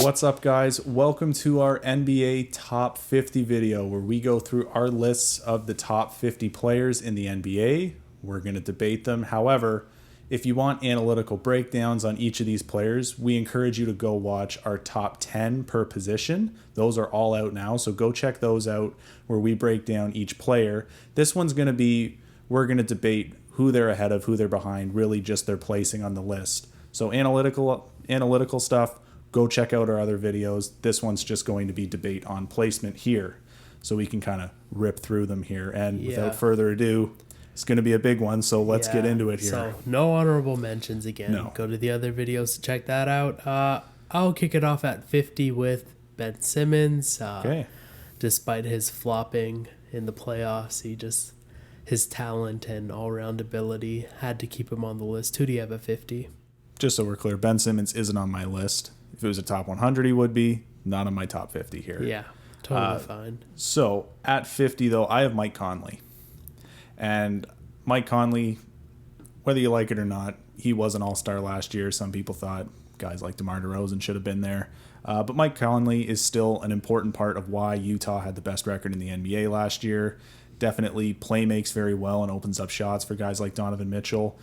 What's up, guys? Welcome to our NBA Top 50 video where we go through our lists of the top 50 players in the NBA. We're going to debate them. However, if you want analytical breakdowns on each of these players, we encourage you to go watch our top 10 per position. Those are all out now, so go check those out where we break down each player. This one's going to be, we're going to debate who they're ahead of, who they're behind, really just their placing on the list. So analytical stuff, go check out our other videos. This one's just going to be debate on placement here. So we can kind of rip through them here. And without further ado, it's going to be a big one, so let's get into it here. So no honorable mentions again. No. Go to the other videos to check that out. I'll kick it off at 50 with Ben Simmons. Okay. Despite his flopping in the playoffs, his talent and all-around ability had to keep him on the list. Who do you have at 50? Just so we're clear, Ben Simmons isn't on my list. If it was a top 100, he would be. Not on my top 50 here. Yeah, totally fine. So at 50, though, I have Mike Conley. And Mike Conley, whether you like it or not, he was an all-star last year. Some people thought guys like DeMar DeRozan should have been there. But Mike Conley is still an important part of why Utah had the best record in the NBA last year. Definitely play makes very well and opens up shots for guys like Donovan Mitchell.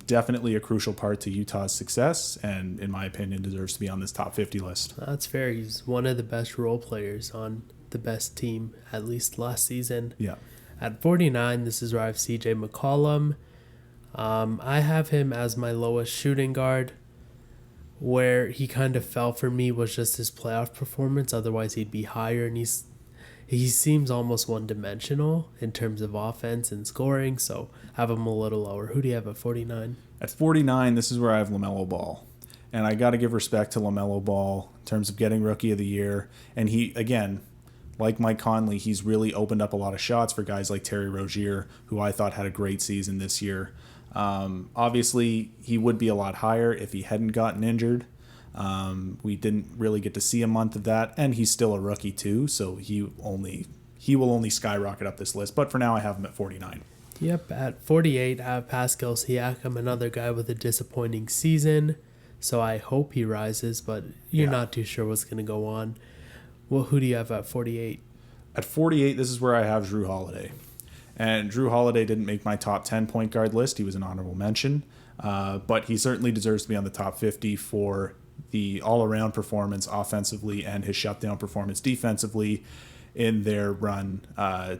Definitely a crucial part to Utah's success, and in my opinion deserves to be on this top 50 list. That's fair. He's one of the best role players on the best team, at least last season. Yeah. At 49, this is where I have CJ McCollum. I have him as my lowest shooting guard. Where he kind of fell for me was just his playoff performance. Otherwise, he'd be higher, and he seems almost one-dimensional in terms of offense and scoring, so have him a little lower. Who do you have at 49? At 49, this is where I have LaMelo Ball. And I got to give respect to LaMelo Ball in terms of getting Rookie of the Year. And he, again, like Mike Conley, he's really opened up a lot of shots for guys like Terry Rozier, who I thought had a great season this year. Obviously, he would be a lot higher if he hadn't gotten injured. We didn't really get to see a month of that, and he's still a rookie too, so he will only skyrocket up this list. But for now, I have him at 49. Yep, at 48, I have Pascal Siakam, another guy with a disappointing season. So I hope he rises, but you're not too sure what's going to go on. Well, who do you have at 48? At 48, this is where I have Jrue Holiday. And Jrue Holiday didn't make my top 10 point guard list. He was an honorable mention. But he certainly deserves to be on the top 50 for the all-around performance offensively and his shutdown performance defensively in their run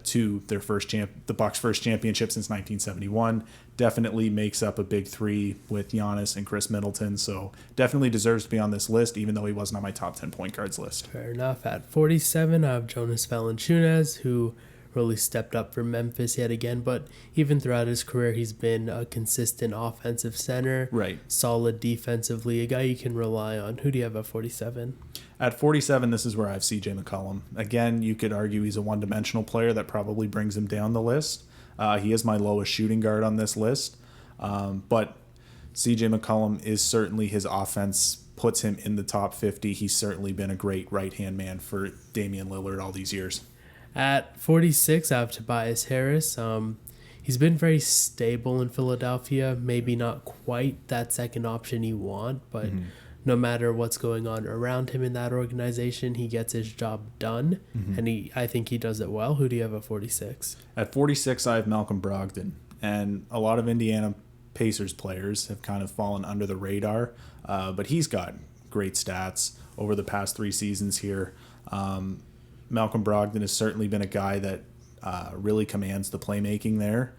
to their the Bucks' first championship since 1971. Definitely makes up a big three with Giannis and Chris Middleton, so definitely deserves to be on this list, even though he wasn't on my top 10 point guards list. Fair enough. At 47, I have Jonas Valanciunas, who really stepped up for Memphis yet again, but even throughout his career, he's been a consistent offensive center, right? Solid defensively, a guy you can rely on. Who do you have at 47? At 47, this is where I have CJ McCollum. Again, you could argue he's a one-dimensional player that probably brings him down the list. He is my lowest shooting guard on this list, but CJ McCollum is certainly, his offense puts him in the top 50. He's certainly been a great right-hand man for Damian Lillard all these years. At 46, I have Tobias Harris. He's been very stable in Philadelphia. Maybe not quite that second option you want, but no matter what's going on around him in that organization, he gets his job done, and I think he does it well. Who do you have at 46? At 46, I have Malcolm Brogdon, and a lot of Indiana Pacers players have kind of fallen under the radar, but he's got great stats over the past 3 seasons here. Malcolm Brogdon has certainly been a guy that really commands the playmaking there.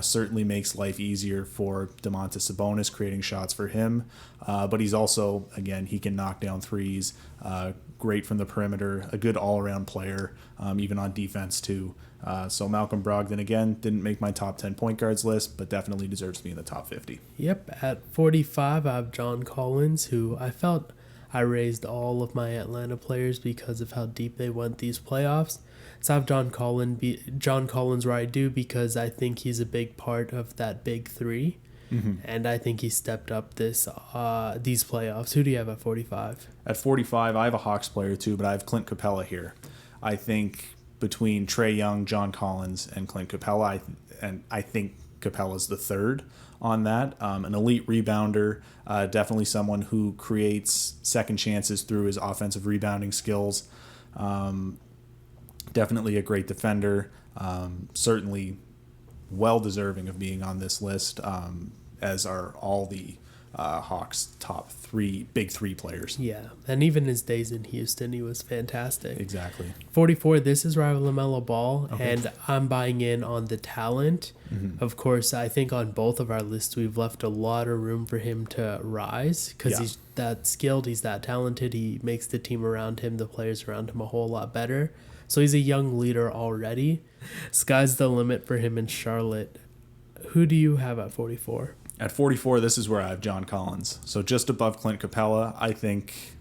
Certainly makes life easier for Monte Sabonis, creating shots for him. But he's also, again, he can knock down threes. Great from the perimeter. A good all-around player, even on defense too. So Malcolm Brogdon, again, didn't make my top 10 point guards list, but definitely deserves to be in the top 50. Yep, at 45, I have John Collins, who I felt I raised all of my Atlanta players because of how deep they went these playoffs. So I have John Collins where I do, because I think he's a big part of that big three. And I think he stepped up these playoffs. Who do you have at 45? At 45, I have a Hawks player too, but I have Clint Capella here. I think between Trey Young, John Collins, and Clint Capella, I think Capella's the third on that. An elite rebounder, definitely someone who creates second chances through his offensive rebounding skills. Definitely a great defender. Certainly well deserving of being on this list, as are all the Hawks' top big three players. Yeah, and even his days in Houston, he was fantastic. Exactly. 44, this is Rav LaMelo Ball, Okay. and I'm buying in on the talent. Mm-hmm. Of course, I think on both of our lists, we've left a lot of room for him to rise because he's that skilled, he's that talented, he makes the team around him, the players around him, a whole lot better. So he's a young leader already. Sky's the limit for him in Charlotte. Who do you have at 44? At 44, this is where I have John Collins. So just above Clint Capella. I think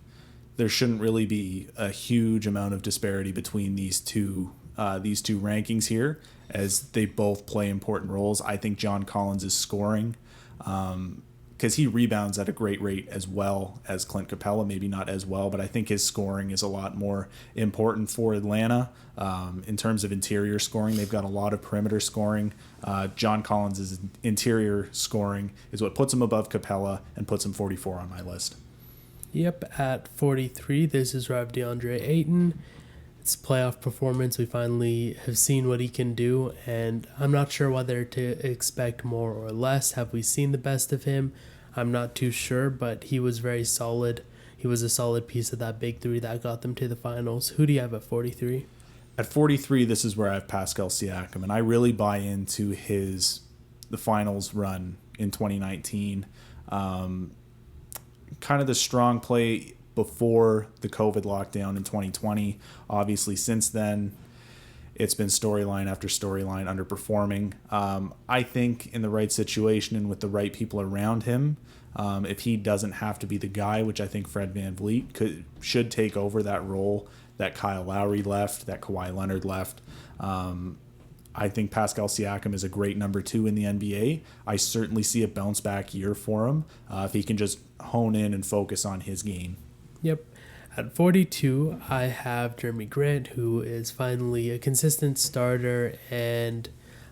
there shouldn't really be a huge amount of disparity between these two rankings here, as they both play important roles. I think John Collins is scoring, because he rebounds at a great rate as well as Clint Capella. Maybe not as well, but I think his scoring is a lot more important for Atlanta. In terms of interior scoring, they've got a lot of perimeter scoring. John Collins' interior scoring is what puts him above Capella and puts him 44 on my list. Yep, at 43, this is Rav Deandre Ayton. It's playoff performance. We finally have seen what he can do, and I'm not sure whether to expect more or less. Have we seen the best of him? I'm not too sure, but he was very solid. He was a solid piece of that big three that got them to the finals. Who do you have at 43? At 43, this is where I have Pascal Siakam, and I really buy into the finals run in 2019. Kind of the strong play before the COVID lockdown in 2020. Obviously, since then, it's been storyline after storyline underperforming. I think in the right situation and with the right people around him, if he doesn't have to be the guy, which I think Fred VanVleet should take over that role that Kyle Lowry left, that Kawhi Leonard left. I think Pascal Siakam is a great number 2 in the NBA. I certainly see a bounce back year for him if he can just hone in and focus on his game. Yep. At 42, I have Jeremy Grant, who is finally a consistent starter, and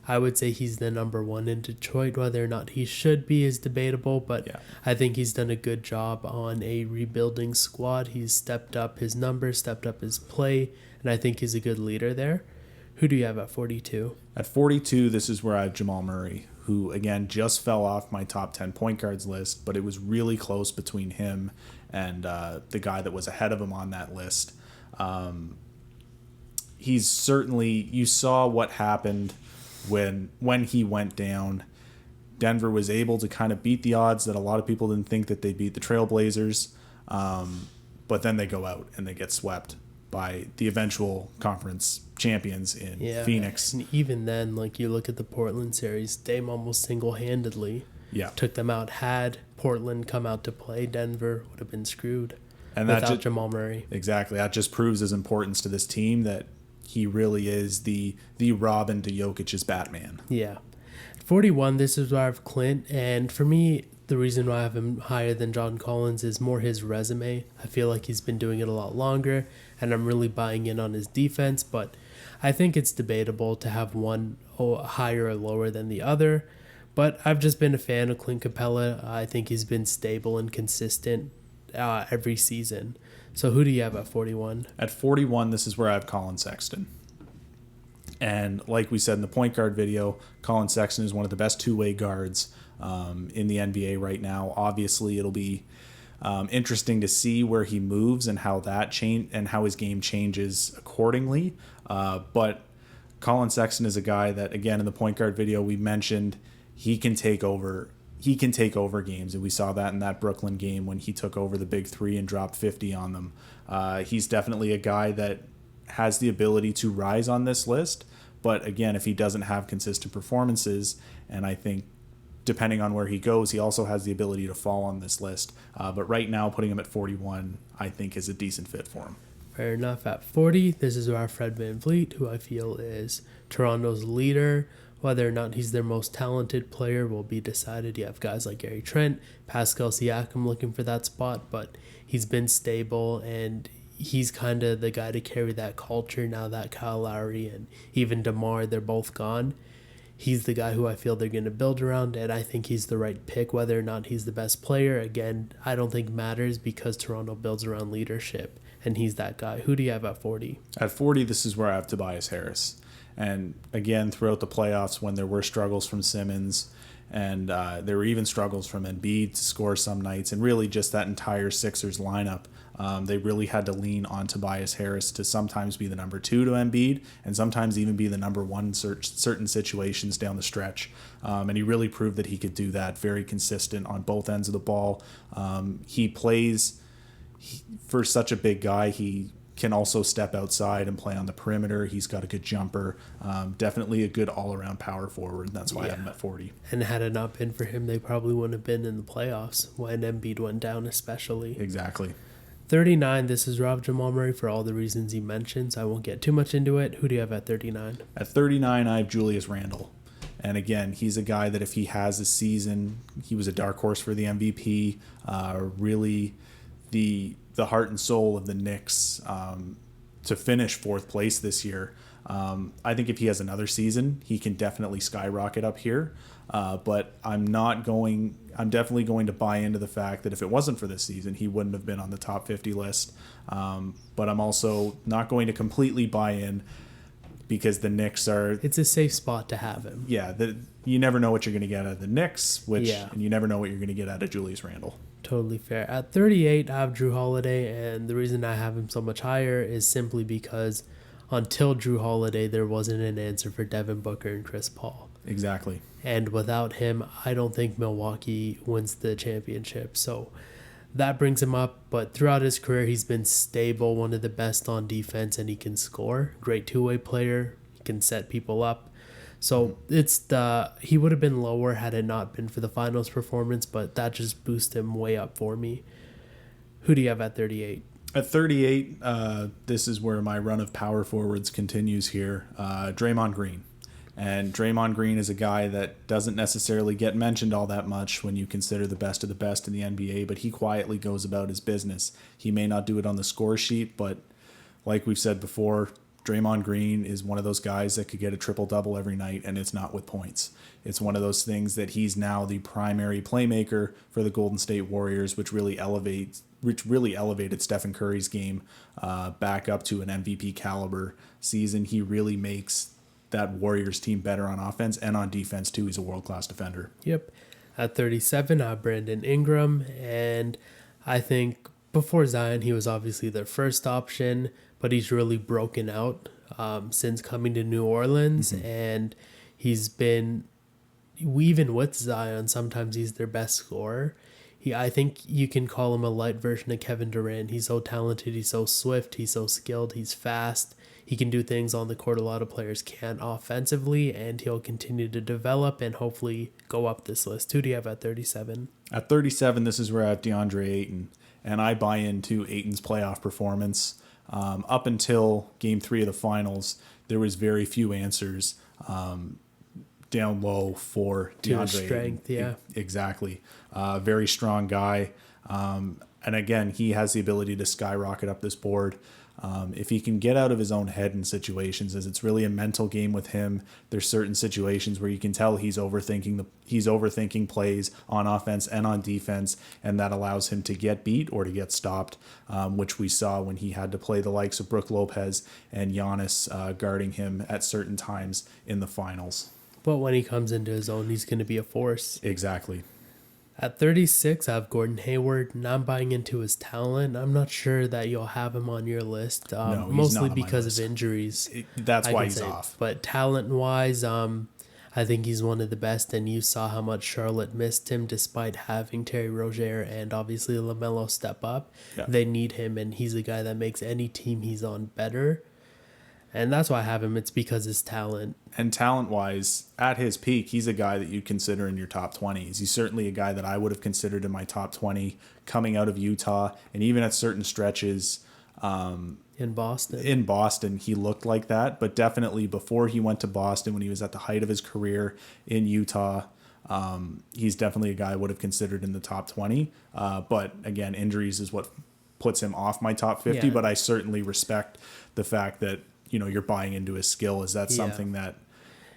I would say he's the number 1 in Detroit. Whether or not he should be is debatable, but yeah. I think he's done a good job on a rebuilding squad. He's stepped up his numbers, stepped up his play, and I think he's a good leader there. Who do you have at 42? At 42, this is where I have Jamal Murray, who, again, just fell off my top 10 point guards list, but it was really close between him and the guy that was ahead of him on that list. He's certainly, you saw what happened when he went down. Denver was able to kind of beat the odds that a lot of people didn't think that they beat the Trailblazers, but then they go out and they get swept by the eventual conference champions in Phoenix. And even then, like, you look at the Portland series, Dame almost single-handedly took them out. Had Portland come out to play, Denver would have been screwed without Jamal Murray. Exactly. That just proves his importance to this team, that he really is the Robin to Jokic's Batman. Yeah. 41, this is where I have Clint, and for me, the reason why I have him higher than John Collins is more his resume. I feel like he's been doing it a lot longer, and I'm really buying in on his defense, but I think it's debatable to have one higher or lower than the other. But I've just been a fan of Clint Capella. I think he's been stable and consistent every season. So who do you have at 41? At 41, this is where I have Colin Sexton. And like we said in the point guard video, Colin Sexton is one of the best two-way guards in the NBA right now. Obviously, it'll be interesting to see where he moves and how how his game changes accordingly. But Colin Sexton is a guy that, again, in the point guard video we mentioned, he can take over games, and we saw that in that Brooklyn game when he took over the big three and dropped 50 on them. He's definitely a guy that has the ability to rise on this list, but again, if he doesn't have consistent performances, and I think depending on where he goes, he also has the ability to fall on this list. But right now, putting him at 41, I think is a decent fit for him. Fair enough. At 40, this is our Fred VanVleet, who I feel is Toronto's leader. Whether or not he's their most talented player will be decided. You have guys like Gary Trent, Pascal Siakam looking for that spot, but he's been stable, and he's kind of the guy to carry that culture now that Kyle Lowry and even DeMar, they're both gone. he's the guy who I feel they're going to build around, and I think he's the right pick. Whether or not he's the best player, again, I don't think matters because Toronto builds around leadership, and he's that guy. Who do you have at 40? At 40, this is where I have Tobias Harris. And again, throughout the playoffs, when there were struggles from Simmons and there were even struggles from Embiid to score some nights, and really just that entire Sixers lineup, they really had to lean on Tobias Harris to sometimes be the number 2 to Embiid and sometimes even be the number 1 in certain situations down the stretch. And he really proved that he could do that, very consistent on both ends of the ball. He plays, for such a big guy, he can also step outside and play on the perimeter. He's got a good jumper. Definitely a good all-around power forward, and that's why I have him at 40. And had it not been for him, they probably wouldn't have been in the playoffs when Embiid went down especially. Exactly. 39, this is Rob Jamal Murray for all the reasons he mentions. I won't get too much into it. Who do you have at 39? At 39, I have Julius Randle. And again, he's a guy that if he has a season, he was a dark horse for the MVP, really the heart and soul of the Knicks to finish 4th place this year. I think if he has another season, he can definitely skyrocket up here. But I'm definitely going to buy into the fact that if it wasn't for this season, he wouldn't have been on the top 50 list. But I'm also not going to completely buy in because the Knicks are... It's a safe spot to have him. Yeah, you never know what you're going to get out of the Knicks, and you never know what you're going to get out of Julius Randle. Totally fair. At 38, I have Drew Holiday, and the reason I have him so much higher is simply because until Drew Holiday, there wasn't an answer for Devin Booker and Chris Paul. Exactly. And without him, I don't think Milwaukee wins the championship. So that brings him up. But throughout his career, he's been stable, one of the best on defense, and he can score. Great two-way player. He can set people up. So he would have been lower had it not been for the finals performance, but that just boosted him way up for me. Who do you have at 38? At 38, this is where my run of power forwards continues here. Draymond Green. And Draymond Green is a guy that doesn't necessarily get mentioned all that much when you consider the best of the best in the NBA, but he quietly goes about his business. He may not do it on the score sheet, but like we've said before, Draymond Green is one of those guys that could get a triple-double every night, and it's not with points. It's one of those things that he's now the primary playmaker for the Golden State Warriors, which really elevated Stephen Curry's game back up to an MVP caliber season. He really makes that Warriors team better on offense and on defense too. He's a world-class defender. Yep. At 37, I have Brandon Ingram, and I think before Zion, he was obviously their first option, but he's really broken out since coming to New Orleans, and he's been, even with Zion, sometimes he's their best scorer. I think you can call him a light version of Kevin Durant. He's so talented, he's so swift, he's so skilled, he's fast. He can do things on the court a lot of players can't offensively, and he'll continue to develop and hopefully go up this list. Who do you have at 37? At 37, this is where I have Deandre Ayton, and I buy into Ayton's playoff performance. Up until Game 3 of the Finals, there was very few answers down low for DeAndre. Strength, yeah. Exactly. Very strong guy. And again, he has the ability to skyrocket up this board. If he can get out of his own head in situations, as it's really a mental game with him. There's certain situations where you can tell he's overthinking plays on offense and on defense, and that allows him to get beat or to get stopped, which we saw when he had to play the likes of Brook Lopez and Giannis guarding him at certain times in the finals. But when he comes into his own, he's going to be a force. Exactly. At 36, I have Gordon Hayward, and I'm buying into his talent. I'm not sure that you'll have him on your list, No, mostly because of injuries. That's why he's off. But talent-wise, I think he's one of the best, and you saw how much Charlotte missed him despite having Terry Rozier and obviously LaMelo step up. Yeah. They need him, and he's a guy that makes any team he's on better. And that's why I have him. It's because his talent. And talent-wise, at his peak, he's a guy that you'd consider in your top 20s. He's certainly a guy that I would have considered in my top 20 coming out of Utah. And even at certain stretches in Boston. In Boston, he looked like that. But definitely before he went to Boston, when he was at the height of his career in Utah, he's definitely a guy I would have considered in the top 20. But again, injuries is what puts him off my top 50. Yeah. But I certainly respect the fact that, you're buying into his skill. Is that something that...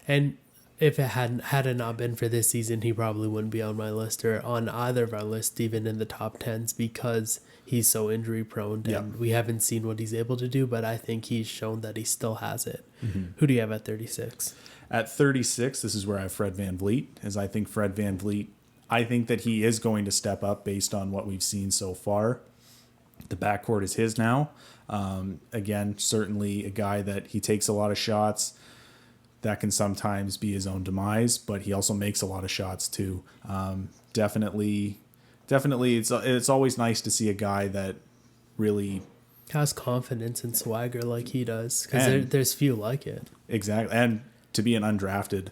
And if it had it not been for this season, he probably wouldn't be on my list or on either of our lists, even in the top 10s, because he's so injury prone and we haven't seen what he's able to do, but I think he's shown that he still has it. Mm-hmm. Who do you have at 36? At 36, this is where I have Fred VanVleet, as I think Fred VanVleet, I think that he is going to step up based on what we've seen so far. The backcourt is his now. Again, certainly a guy that he takes a lot of shots. That can sometimes be his own demise, but he also makes a lot of shots too. Definitely, it's always nice to see a guy that really has confidence and swagger like he does, because there's few like it. Exactly, and to be an undrafted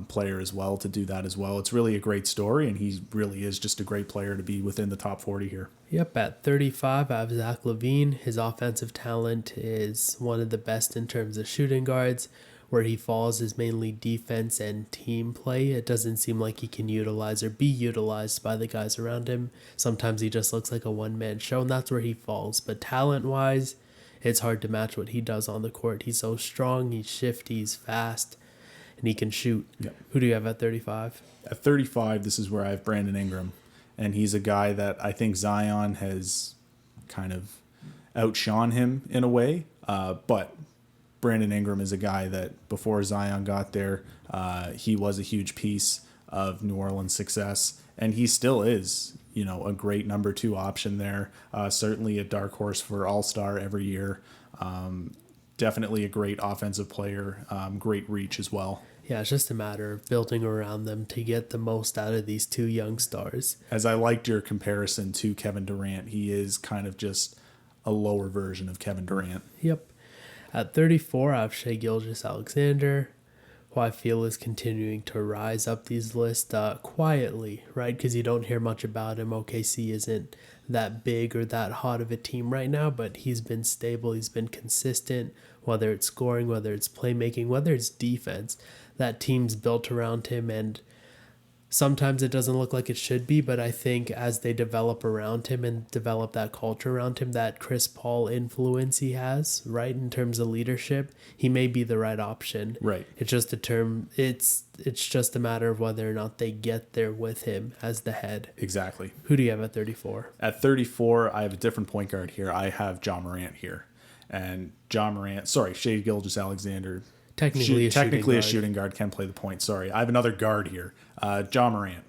player as well, to do that as well. It's really a great story, and he really is just a great player to be within the top 40 here. Yep, at 35, I have Zach LaVine. His offensive talent is one of the best in terms of shooting guards. Where he falls is mainly defense and team play. It doesn't seem like he can utilize or be utilized by the guys around him. Sometimes he just looks like a one-man show, and that's where he falls. But talent-wise, it's hard to match what he does on the court. He's so strong, he's shifty, he's fast, and he can shoot. Yep. Who do you have at 35? At 35, this is where I have Brandon Ingram. And he's a guy that I think Zion has kind of outshone him in a way. But Brandon Ingram is a guy that before Zion got there, he was a huge piece of New Orleans' success. And he still is, a great number 2 option there. Certainly a dark horse for All-Star every year. Definitely a great offensive player. Great reach as well. Yeah, it's just a matter of building around them to get the most out of these 2 young stars. As I liked your comparison to Kevin Durant, he is kind of just a lower version of Kevin Durant. Yep. At 34, I have Shai Gilgeous-Alexander, who I feel is continuing to rise up these lists quietly, right? Because you don't hear much about him. OKC isn't that big or that hot of a team right now, but he's been stable. He's been consistent, whether it's scoring, whether it's playmaking, whether it's defense. That team's built around him, and sometimes it doesn't look like it should be, but I think as they develop around him and develop that culture around him, that Chris Paul influence he has, right, in terms of leadership, he may be the right option. Right. It's just it's just a matter of whether or not they get there with him as the head. Exactly. Who do you have at 34? At 34, I have a different point guard here. I have John Morant here. And Shai Gilgeous-Alexander, technically a shooting guard, can play the point. Sorry, I have another guard here, John Morant.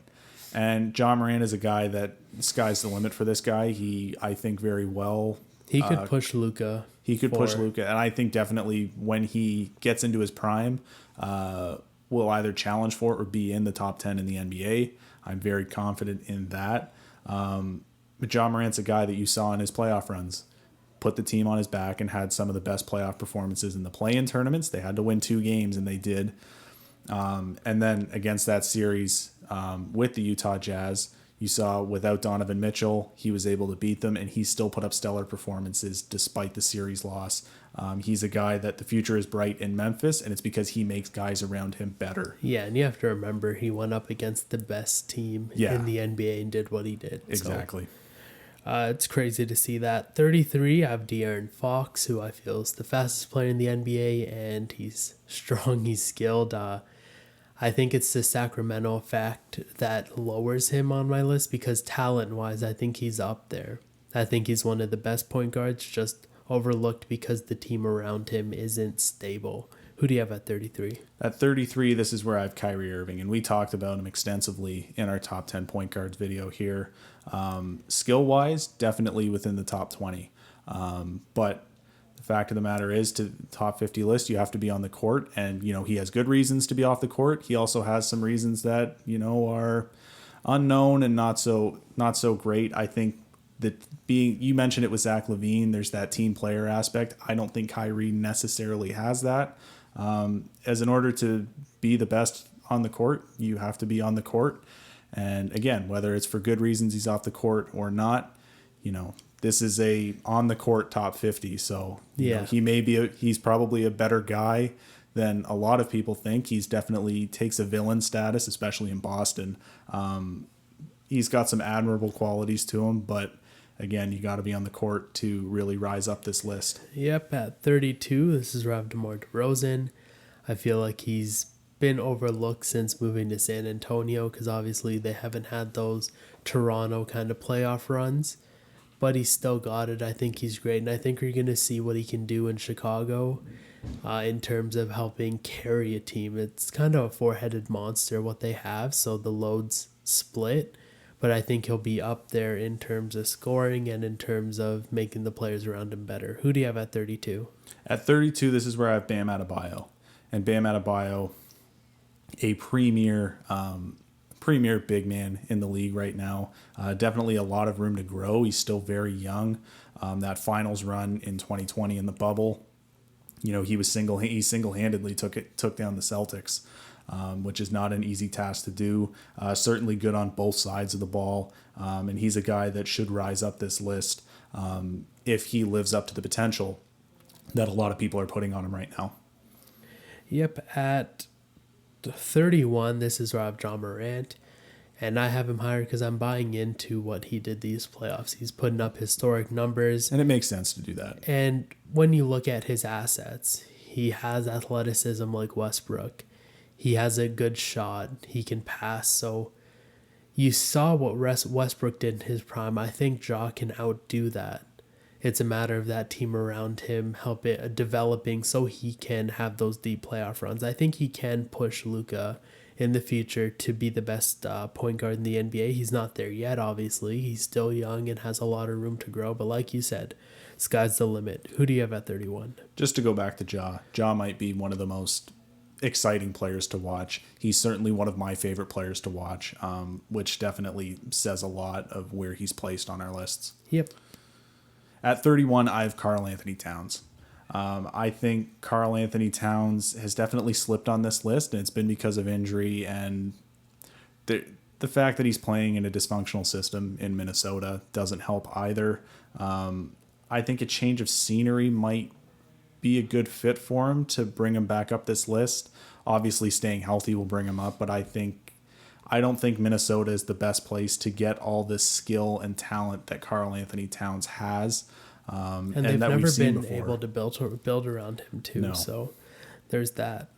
And John Morant is a guy that sky's the limit for this guy. I think very well. He could push Luka. And I think definitely when he gets into his prime, will either challenge for or be in the top 10 in the NBA. I'm very confident in that. But John Morant's a guy that you saw in his playoff runs. Put the team on his back and had some of the best playoff performances in the play-in tournaments. They had to win 2 games, and they did. And then against that series with the Utah Jazz, you saw without Donovan Mitchell, he was able to beat them, and he still put up stellar performances despite the series loss. He's a guy that the future is bright in Memphis, and it's because he makes guys around him better. Yeah, and you have to remember he went up against the best team in the NBA and did what he did. Exactly. So, it's crazy to see that. 33, I have Diarne Fox, who I feel is the fastest player in the NBA, and he's strong, he's skilled. I think it's the Sacramento effect that lowers him on my list, because talent-wise, I think he's up there. I think he's one of the best point guards, just overlooked because the team around him isn't stable. Who do you have at 33? At 33, this is where I have Kyrie Irving, and we talked about him extensively in our top 10 point guards video here. Skill-wise, definitely within the top 20. But the fact of the matter is, to the top 50 list, you have to be on the court, and he has good reasons to be off the court. He also has some reasons that are unknown and not so great. I think that you mentioned it with Zach LaVine, there's that team player aspect. I don't think Kyrie necessarily has that. As in order to be the best on the court, you have to be on the court. And again, whether it's for good reasons he's off the court or not, this is a on the court top 50. So he's probably a better guy than a lot of people think. He's definitely takes a villain status, especially in Boston. He's got some admirable qualities to him, but again, you got to be on the court to really rise up this list. Yep, at 32, this is Rav Demar Derozan. I feel like he's been overlooked since moving to San Antonio because obviously they haven't had those Toronto kind of playoff runs. But he's still got it. I think he's great. And I think we're going to see what he can do in Chicago in terms of helping carry a team. It's kind of a four-headed monster, what they have, so the load's split. But I think he'll be up there in terms of scoring and in terms of making the players around him better. Who do you have at 32? At 32, this is where I have Bam Adebayo. And Bam Adebayo, a premier big man in the league right now. Definitely a lot of room to grow. He's still very young. That finals run in 2020 in the bubble, he single-handedly took down the Celtics, which is not an easy task to do. Certainly good on both sides of the ball, and he's a guy that should rise up this list if he lives up to the potential that a lot of people are putting on him right now. Yep, at 31, this is where I have John Morant, and I have him higher because I'm buying into what he did these playoffs. He's putting up historic numbers. And it makes sense to do that. And when you look at his assets, he has athleticism like Westbrook. He has a good shot. He can pass. So you saw what Westbrook did in his prime. I think Ja can outdo that. It's a matter of that team around him developing so he can have those deep playoff runs. I think he can push Luka in the future to be the best point guard in the NBA. He's not there yet, obviously. He's still young and has a lot of room to grow. But like you said, sky's the limit. Who do you have at 31? Just to go back to Ja. Ja might be one of the most exciting players to watch. He's certainly one of my favorite players to watch, which definitely says a lot of where he's placed on our lists. Yep. At 31, I have Karl Anthony Towns. I think Karl Anthony Towns has definitely slipped on this list, and it's been because of injury and the fact that he's playing in a dysfunctional system in Minnesota doesn't help either. I think a change of scenery might be a good fit for him to bring him back up this list. Obviously, staying healthy will bring him up, but I don't think Minnesota is the best place to get all this skill and talent that Karl Anthony Towns has. And they've never been able to build around him too. No. So there's that.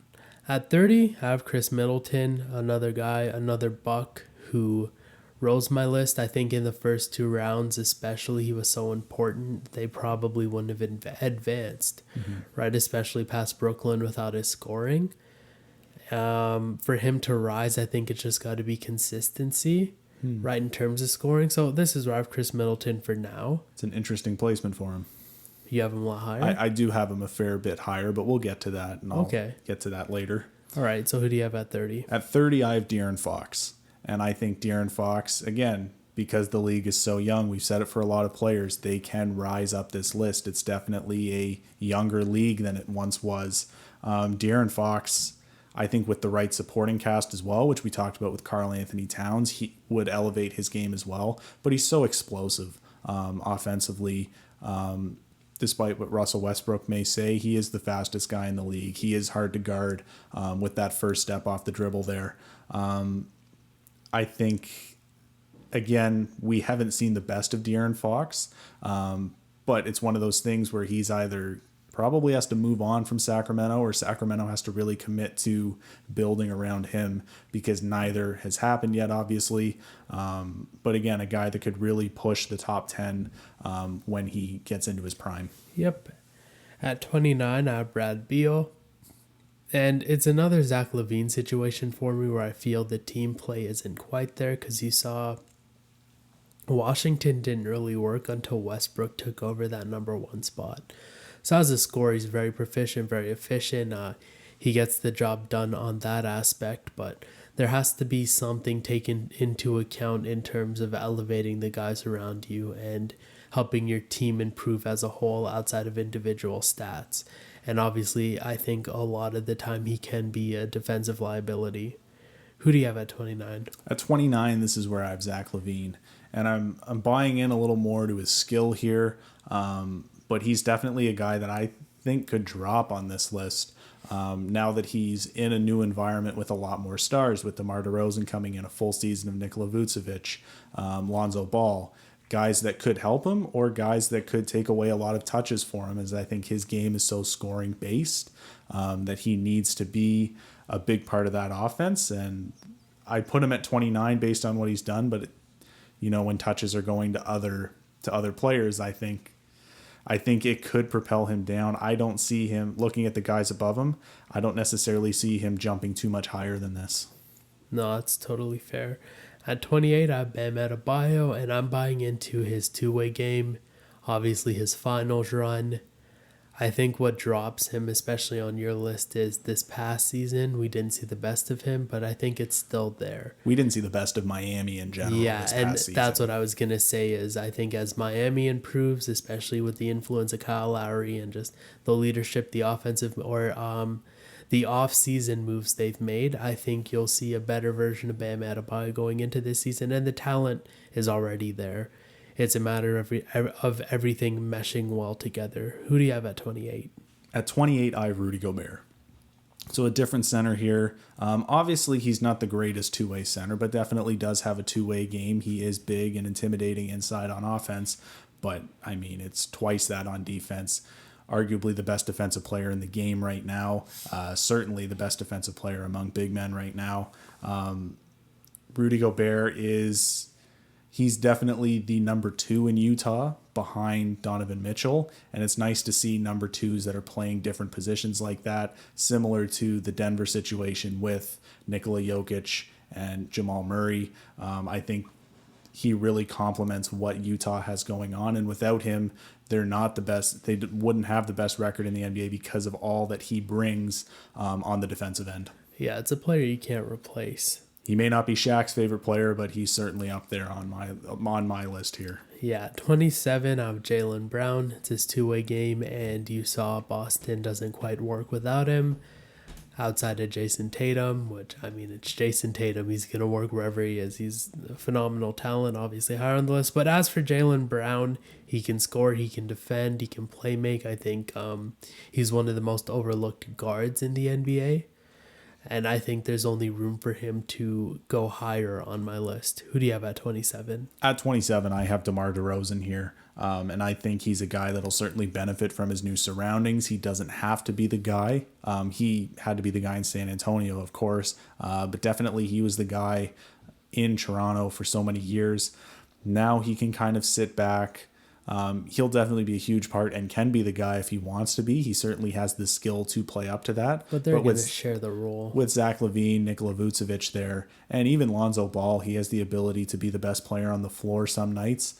At 30, I have Chris Middleton, another guy, another Buck who rose my list. I think in the first two rounds especially, he was so important, they probably wouldn't have advanced, right? Especially past Brooklyn without his scoring. For him to rise, I think it's just got to be consistency, right, in terms of scoring. So this is where I have Chris Middleton for now. It's an interesting placement for him. You have him a lot higher? I do have him a fair bit higher, but we'll get to that, and I'll get to that later. All right, so who do you have at 30? At 30, I have De'Aaron Fox. And I think De'Aaron Fox, again, because the league is so young, we've said it for a lot of players, they can rise up this list. It's definitely a younger league than it once was. De'Aaron Fox, I think with the right supporting cast as well, which we talked about with Karl Anthony Towns, he would elevate his game as well. But he's so explosive offensively. Despite what Russell Westbrook may say, he is the fastest guy in the league. He is hard to guard with that first step off the dribble there. I think, again, we haven't seen the best of De'Aaron Fox, but it's one of those things where he's either probably has to move on from Sacramento or Sacramento has to really commit to building around him because neither has happened yet, obviously. But again, a guy that could really push the top 10 when he gets into his prime. Yep. At 29, I have Brad Beal. And it's another Zach LaVine situation for me where I feel the team play isn't quite there because you saw Washington didn't really work until Westbrook took over that number one spot. So as a scorer, he's very proficient, very efficient. He gets the job done on that aspect, but there has to be something taken into account in terms of elevating the guys around you and helping your team improve as a whole outside of individual stats. And obviously, I think a lot of the time he can be a defensive liability. Who do you have at 29? At 29, this is where I have Zach LaVine. And I'm buying in a little more to his skill here. But he's definitely a guy that I think could drop on this list now that he's in a new environment with a lot more stars, with DeMar DeRozan coming in, a full season of Nikola Vucevic, Lonzo Ball, guys that could help him or guys that could take away a lot of touches for him, as I think his game is so scoring based that he needs to be a big part of that offense. And I put him at 29 based on what he's done, but when touches are going to other players, I think it could propel him down. I don't see him looking at the guys above him. I don't necessarily see him jumping too much higher than this. No, that's totally fair. At 28, I have Bam Adebayo, and I'm buying into his two-way game. Obviously, his finals run. I think what drops him, especially on your list, is this past season. We didn't see the best of him, but I think it's still there. We didn't see the best of Miami in general. Yeah, this and past season. That's what I was going to say is I think as Miami improves, especially with the influence of Kyle Lowry and just the leadership, the offensive or the off-season moves they've made, I think you'll see a better version of Bam Adebayo going into this season, and the talent is already there. It's a matter of everything meshing well together. Who do you have at 28? At 28, I have Rudy Gobert. So a different center here. Obviously, he's not the greatest two-way center, but definitely does have a two-way game. He is big and intimidating inside on offense, but, it's twice that on defense. Arguably the best defensive player in the game right now. Certainly the best defensive player among big men right now. Rudy Gobert he's definitely the number 2 in Utah behind Donovan Mitchell. And it's nice to see number 2s that are playing different positions like that, similar to the Denver situation with Nikola Jokic and Jamal Murray. I think he really complements what Utah has going on. And without him, they're not the best. They wouldn't have the best record in the NBA because of all that he brings on the defensive end. Yeah, it's a player you can't replace. He may not be Shaq's favorite player, but he's certainly up there on my list here. Yeah, 27, I have Jaylen Brown. It's his two-way game, and you saw Boston doesn't quite work without him. Outside of Jason Tatum, which, it's Jason Tatum. He's going to work wherever he is. He's a phenomenal talent, obviously higher on the list. But as for Jaylen Brown, he can score, he can defend, he can play make. I think he's one of the most overlooked guards in the NBA. And I think there's only room for him to go higher on my list. Who do you have at 27? At 27, I have DeMar DeRozan here. And I think he's a guy that'll certainly benefit from his new surroundings. He doesn't have to be the guy. He had to be the guy in San Antonio, of course. But definitely he was the guy in Toronto for so many years. Now he can kind of sit back. He'll definitely be a huge part and can be the guy if he wants to be. He certainly has the skill to play up to that. But they're going to share the role. With Zach LaVine, Nikola Vucevic there, and even Lonzo Ball, he has the ability to be the best player on the floor some nights.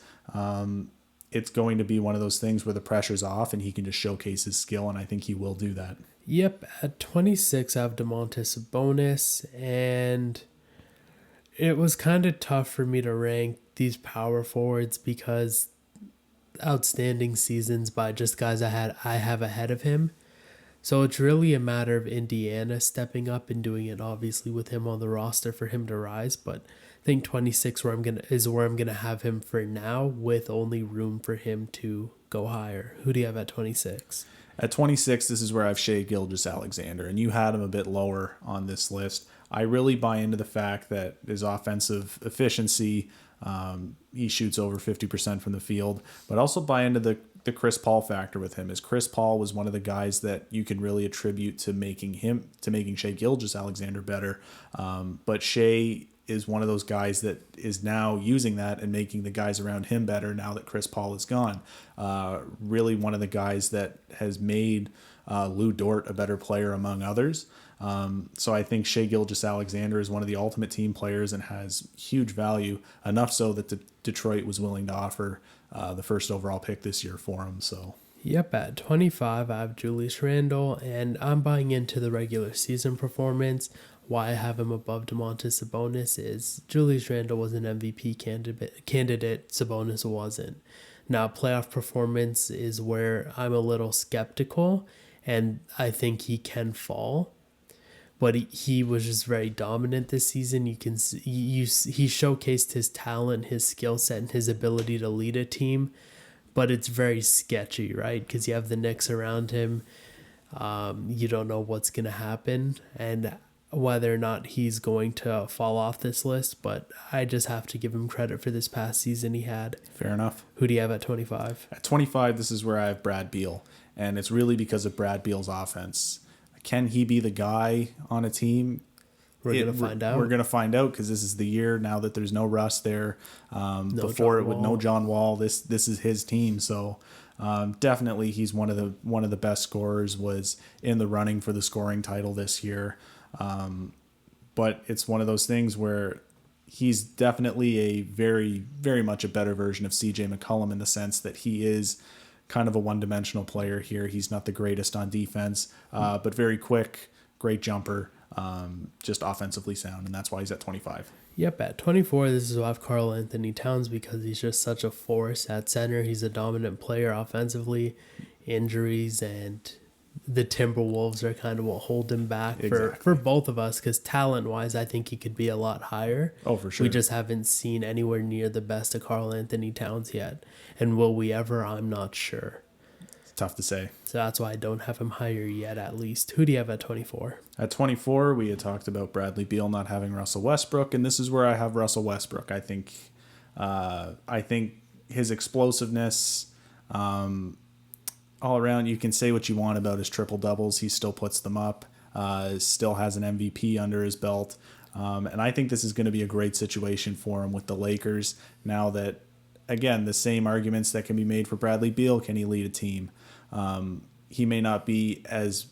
It's going to be one of those things where the pressure's off and he can just showcase his skill, and I think he will do that. Yep, at 26, I have Monte Sabonis, and it was kind of tough for me to rank these power forwards because outstanding seasons by just guys I have ahead of him. So it's really a matter of Indiana stepping up and doing it, obviously, with him on the roster for him to rise. But I think 26 is where I'm gonna have him for now, with only room for him to go higher. Who do you have at 26? At 26, this is where I have Shai Gilgeous-Alexander, and you had him a bit lower on this list. I really buy into the fact that his offensive efficiency, he shoots over 50% from the field, but also buy into the Chris Paul factor with him, as Chris Paul was one of the guys that you can really attribute to making Shai Gilgeous-Alexander better. But Shai is one of those guys that is now using that and making the guys around him better now that Chris Paul is gone. Really one of the guys that has made Lou Dort a better player among others. So I think Shai Gilgeous-Alexander is one of the ultimate team players and has huge value, enough so that Detroit was willing to offer the first overall pick this year for him. So Yep, at 25, I have Julius Randle, and I'm buying into the regular season performance. Why I have him above Domantas Sabonis is Julius Randle was an MVP candidate, Sabonis wasn't. Now, playoff performance is where I'm a little skeptical, and I think he can fall. But he was just very dominant this season. You can see, he showcased his talent, his skill set, and his ability to lead a team. But it's very sketchy, right? Because you have the Knicks around him. You don't know what's going to happen. And whether or not he's going to fall off this list, but I just have to give him credit for this past season he had. Fair enough. Who do you have at 25? At 25, this is where I have Brad Beal, and it's really because of Brad Beal's offense. Can he be the guy on a team? We're going to find out. We're going to find out because this is the year now that there's no Russ there. Before it with no John Wall, this is his team. So definitely he's one of the best scorers, was in the running for the scoring title this year. But it's one of those things where he's definitely a very, very much a better version of CJ McCollum in the sense that he is kind of a one-dimensional player here. He's not the greatest on defense, but very quick, great jumper, just offensively sound, and that's why he's at 25. Yep, at 24, this is why I have Karl Anthony Towns, because he's just such a force at center. He's a dominant player offensively. Injuries and the Timberwolves are kind of what hold him back for both of us, because talent-wise, I think he could be a lot higher. Oh, for sure. We just haven't seen anywhere near the best of Karl Anthony Towns yet. And will we ever? I'm not sure. It's tough to say. So that's why I don't have him higher yet, at least. Who do you have at 24? At 24, we had talked about Bradley Beal not having Russell Westbrook, and this is where I have Russell Westbrook. I think his explosiveness, all around, you can say what you want about his triple doubles. He still puts them up, still has an MVP under his belt. And I think this is going to be a great situation for him with the Lakers now that, again, the same arguments that can be made for Bradley Beal. Can he lead a team? He may not be as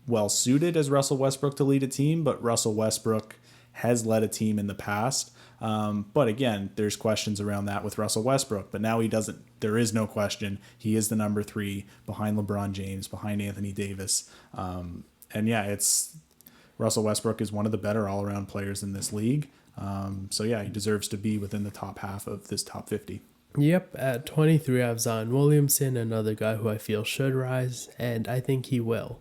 well suited as Russell Westbrook to lead a team, but Russell Westbrook has led a team in the past. But again, there's questions around that with Russell Westbrook. But now he doesn't. There is no question. He is the number 3 behind LeBron James, behind Anthony Davis. And yeah, it's Russell Westbrook is one of the better all-around players in this league. So yeah, he deserves to be within the top half of this top 50. Yep, at 23, I have Zion Williamson, another guy who I feel should rise, and I think he will.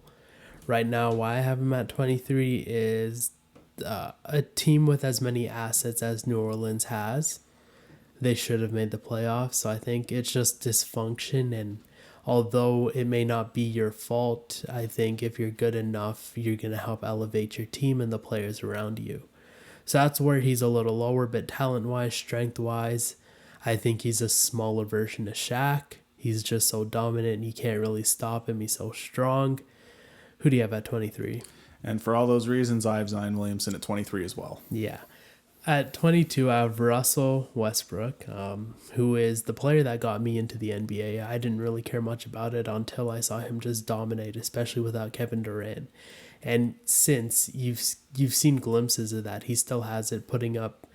Right now, why I have him at 23 is a team with as many assets as New Orleans has. They should have made the playoffs, so I think it's just dysfunction, and although it may not be your fault, I think if you're good enough, you're going to help elevate your team and the players around you. So that's where he's a little lower, but talent-wise, strength-wise, I think he's a smaller version of Shaq. He's just so dominant, you can't really stop him. He's so strong. Who do you have at 23? And for all those reasons, I have Zion Williamson at 23 as well. Yeah. At 22, I have Russell Westbrook, who is the player that got me into the NBA. I didn't really care much about it until I saw him just dominate, especially without Kevin Durant. And since you've seen glimpses of that, he still has it, putting up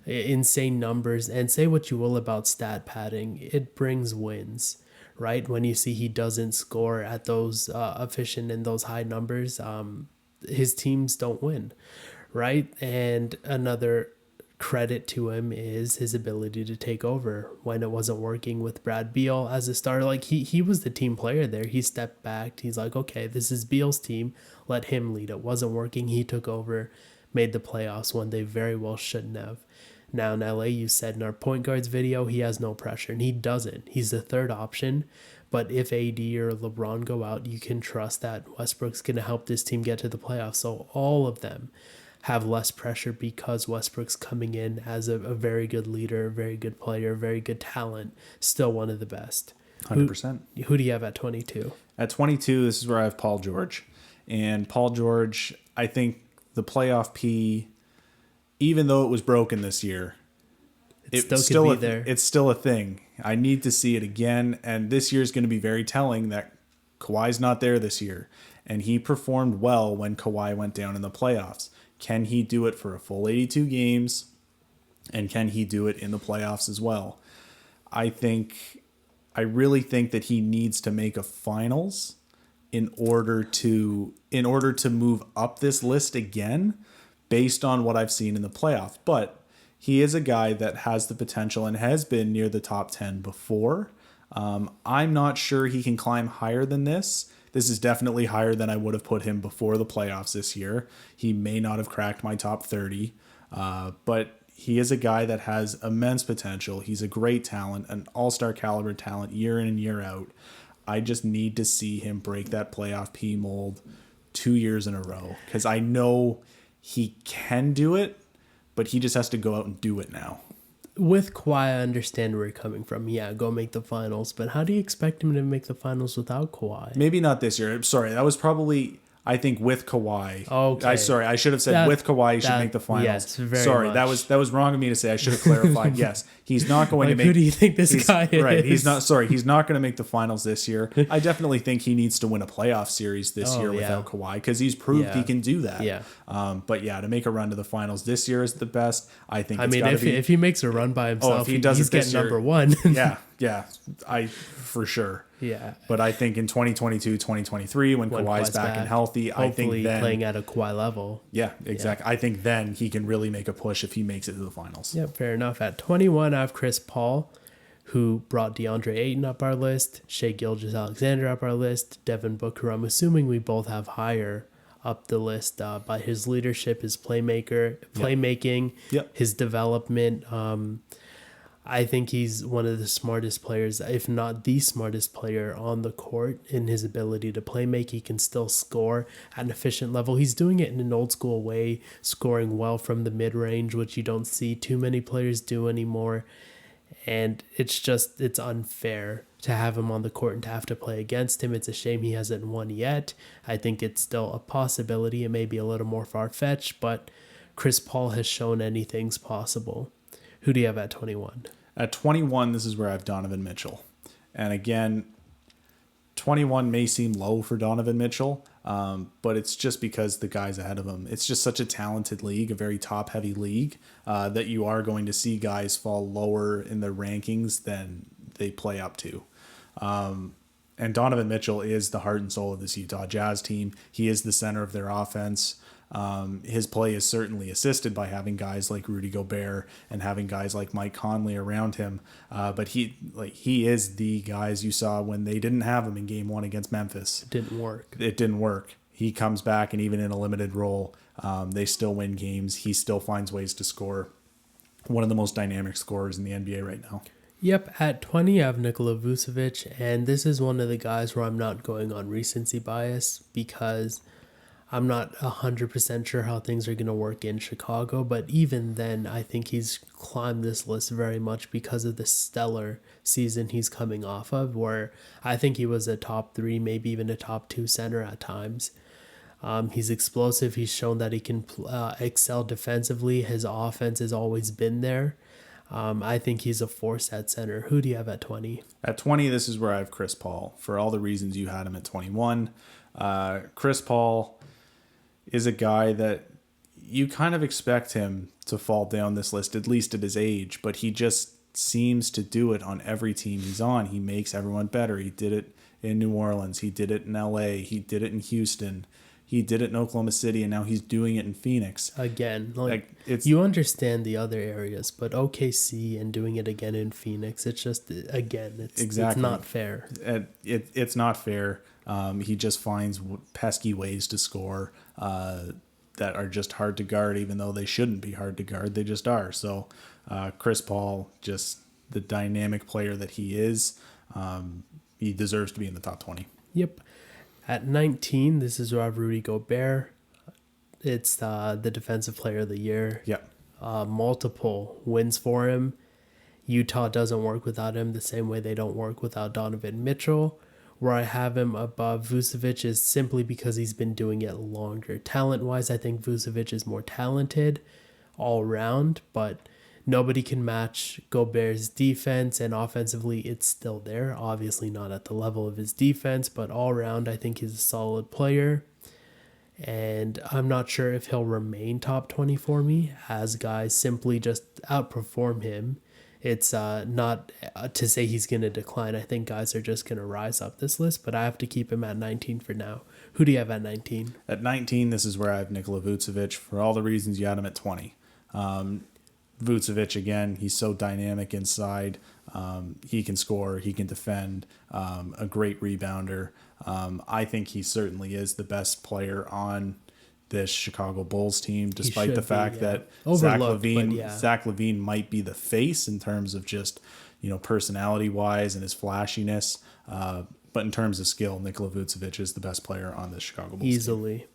insane numbers. And say what you will about stat padding, it brings wins, right? When you see he doesn't score at those efficient and those high numbers, his teams don't win, right? And another credit to him is his ability to take over when it wasn't working with Brad Beal as a starter. Like he was the team player there. He stepped back. He's like, okay, this is Beal's team. Let him lead. It wasn't working. He took over, made the playoffs when they very well shouldn't have. Now in LA, you said in our point guards video, he has no pressure, and he doesn't. He's the third option. But if AD or LeBron go out, you can trust that Westbrook's going to help this team get to the playoffs. So all of them have less pressure because Westbrook's coming in as a very good leader, a very good player, very good talent, still one of the best. 100%. Who do you have at 22? At 22, this is where I have Paul George. And Paul George, I think the playoff P, even though it was broken this year, it's still could be there. It's still a thing. I need to see it again. And this year is going to be very telling that Kawhi's not there this year. And he performed well when Kawhi went down in the playoffs. Can he do it for a full 82 games? And can he do it in the playoffs as well? I really think that he needs to make a finals in order to move up this list again based on what I've seen in the playoffs. But he is a guy that has the potential and has been near the top 10 before. I'm not sure he can climb higher than this. This is definitely higher than I would have put him before the playoffs this year. He may not have cracked my top 30, but he is a guy that has immense potential. He's a great talent, an all-star caliber talent year in and year out. I just need to see him break that playoff P mold 2 years in a row because I know he can do it, but he just has to go out and do it now. With Kawhi, I understand where you're coming from. Yeah, go make the finals. But how do you expect him to make the finals without Kawhi? Maybe not this year. Sorry, that was probably, I think, with Kawhi. Okay. I should have said with Kawhi he should make the finals. Yes, very Sorry, much. that was wrong of me to say. I should have clarified. Yes, he's not going to make. Who do you think this guy is? Right, he's not going to make the finals this year. I definitely think he needs to win a playoff series this year without Kawhi because he's proved he can do that. Yeah. But yeah, to make a run to the finals this year is the best. I think. If he makes a run by himself, if he does he's getting number one. yeah, for sure. Yeah. But I think in 2022, 2023, when Kawhi's back and healthy, I think then playing at a Kawhi level. Yeah, exactly. Yeah. I think then he can really make a push if he makes it to the finals. Yeah, fair enough. At 21, I have Chris Paul, who brought DeAndre Ayton up our list, Shai Gilgeous-Alexander up our list, Devin Booker, I'm assuming we both have higher up the list by his leadership, his playmaking, his development. I think he's one of the smartest players, if not the smartest player on the court in his ability to play make. He can still score at an efficient level. He's doing it in an old school way, scoring well from the mid-range, which you don't see too many players do anymore. And it's unfair to have him on the court and to have to play against him. It's a shame he hasn't won yet. I think it's still a possibility. It may be a little more far-fetched, but Chris Paul has shown anything's possible. Who do you have at 21? At 21, this is where I have Donovan Mitchell. And again, 21 may seem low for Donovan Mitchell, but it's just because the guys ahead of him. It's just such a talented league, a very top-heavy league, that you are going to see guys fall lower in their rankings than they play up to. And Donovan Mitchell is the heart and soul of this Utah Jazz team. He is the center of their offense. His play is certainly assisted by having guys like Rudy Gobert and having guys like Mike Conley around him. But he is the guys you saw when they didn't have him in Game 1 against Memphis. It didn't work. He comes back, and even in a limited role, they still win games. He still finds ways to score. One of the most dynamic scorers in the NBA right now. Yep, at 20, I have Nikola Vucevic, and this is one of the guys where I'm not going on recency bias because I'm not 100% sure how things are going to work in Chicago, but even then, I think he's climbed this list very much because of the stellar season he's coming off of, where I think he was a top 3, maybe even a top 2 center at times. He's explosive. He's shown that he can excel defensively. His offense has always been there. I think he's a force at center. Who do you have at 20? At 20, this is where I have Chris Paul. For all the reasons you had him at 21, Chris Paul is a guy that you kind of expect him to fall down this list, at least at his age, but he just seems to do it on every team he's on. He makes everyone better. He did it in New Orleans. He did it in LA. He did it in Houston. He did it in Oklahoma City, and now he's doing it in Phoenix. Again, you understand the other areas, but OKC and doing it again in Phoenix, it's just, again, it's not fair. It's not fair. He just finds pesky ways to score that are just hard to guard, even though they shouldn't be hard to guard. They just are. So Chris Paul, just the dynamic player that he is, he deserves to be in the top 20. Yep. At 19, this is where I have Rudy Gobert. It's the defensive player of the year. Yeah. Multiple wins for him. Utah doesn't work without him the same way they don't work without Donovan Mitchell. Where I have him above Vucevic is simply because he's been doing it longer. Talent-wise, I think Vucevic is more talented all around, but nobody can match Gobert's defense, and offensively it's still there. Obviously not at the level of his defense, but all around I think he's a solid player. And I'm not sure if he'll remain top 20 for me, as guys simply just outperform him. It's not to say he's going to decline. I think guys are just going to rise up this list, but I have to keep him at 19 for now. Who do you have at 19? At 19, this is where I have Nikola Vucevic for all the reasons you had him at 20. Vucevic, again, he's so dynamic inside. He can score, he can defend, a great rebounder. I think he certainly is the best player on this Chicago Bulls team, despite the fact that Zach LaVine might be the face in terms of just, personality-wise and his flashiness. But in terms of skill, Nikola Vucevic is the best player on the Chicago Bulls easily. team.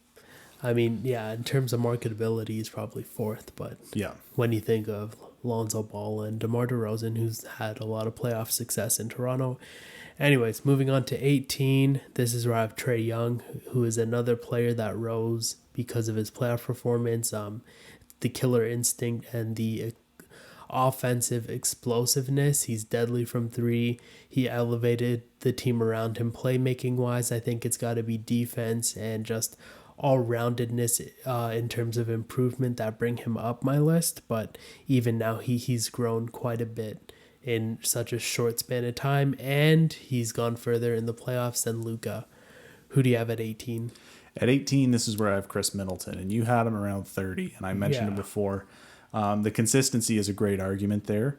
I mean, yeah, in terms of marketability, he's probably fourth. But Yeah. when you think of Lonzo Ball and DeMar DeRozan, who's had a lot of playoff success in Toronto. Anyways, moving on to 18, this is where I have Trey Young, who is another player that rose because of his playoff performance, the killer instinct, and the offensive explosiveness. He's deadly from three. He elevated the team around him playmaking-wise. I think it's got to be defense and just all-roundedness in terms of improvement that bring him up my list. But even now, he's grown quite a bit in such a short span of time, and he's gone further in the playoffs than Luka. Who do you have at 18? At 18, this is where I have Chris Middleton, and you had him around 30, and I mentioned him before. The consistency is a great argument there.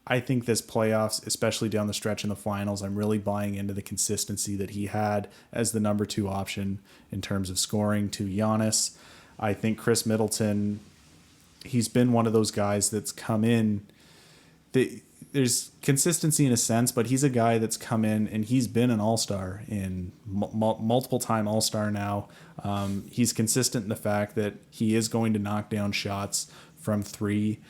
I think this playoffs, especially down the stretch in the finals, I'm really buying into the consistency that he had as the number 2 option in terms of scoring to Giannis. I think Chris Middleton, he's been one of those guys that's come in. There's consistency in a sense, but he's a guy that's come in and he's been an all-star in multiple-time all-star now. He's consistent in the fact that he is going to knock down shots from 3.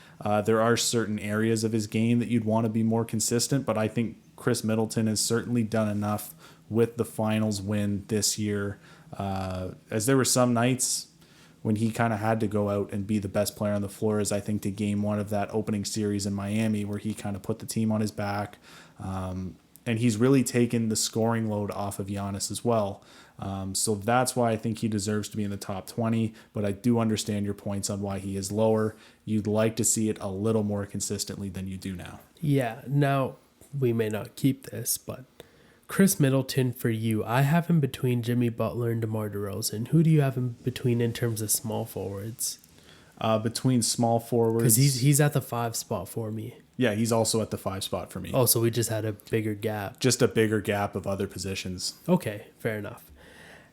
There are certain areas of his game that you'd want to be more consistent, but I think Chris Middleton has certainly done enough with the finals win this year. As there were some nights when he kind of had to go out and be the best player on the floor, as I think to game 1 of that opening series in Miami, where he kind of put the team on his back. And he's really taken the scoring load off of Giannis as well. So that's why I think he deserves to be in the top 20, but I do understand your points on why he is lower. You'd like to see it a little more consistently than you do now. Yeah, now we may not keep this, but Chris Middleton for you, I have him between Jimmy Butler and DeMar DeRozan. Who do you have him between in terms of small forwards? Between small forwards. Because he's at the 5 spot for me. Yeah, he's also at the 5 spot for me. Oh, so we just had a bigger gap. Just a bigger gap of other positions. Okay, fair enough.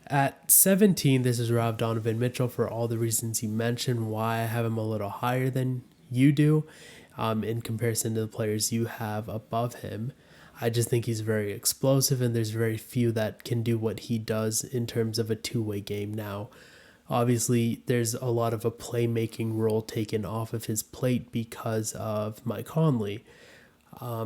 At 17, this is Rob Donovan Mitchell for all the reasons you mentioned, why I have him a little higher than you do in comparison to the players you have above him. I just think he's very explosive, and there's very few that can do what he does in terms of a two-way game now. Obviously, there's a lot of a playmaking role taken off of his plate because of Mike Conley.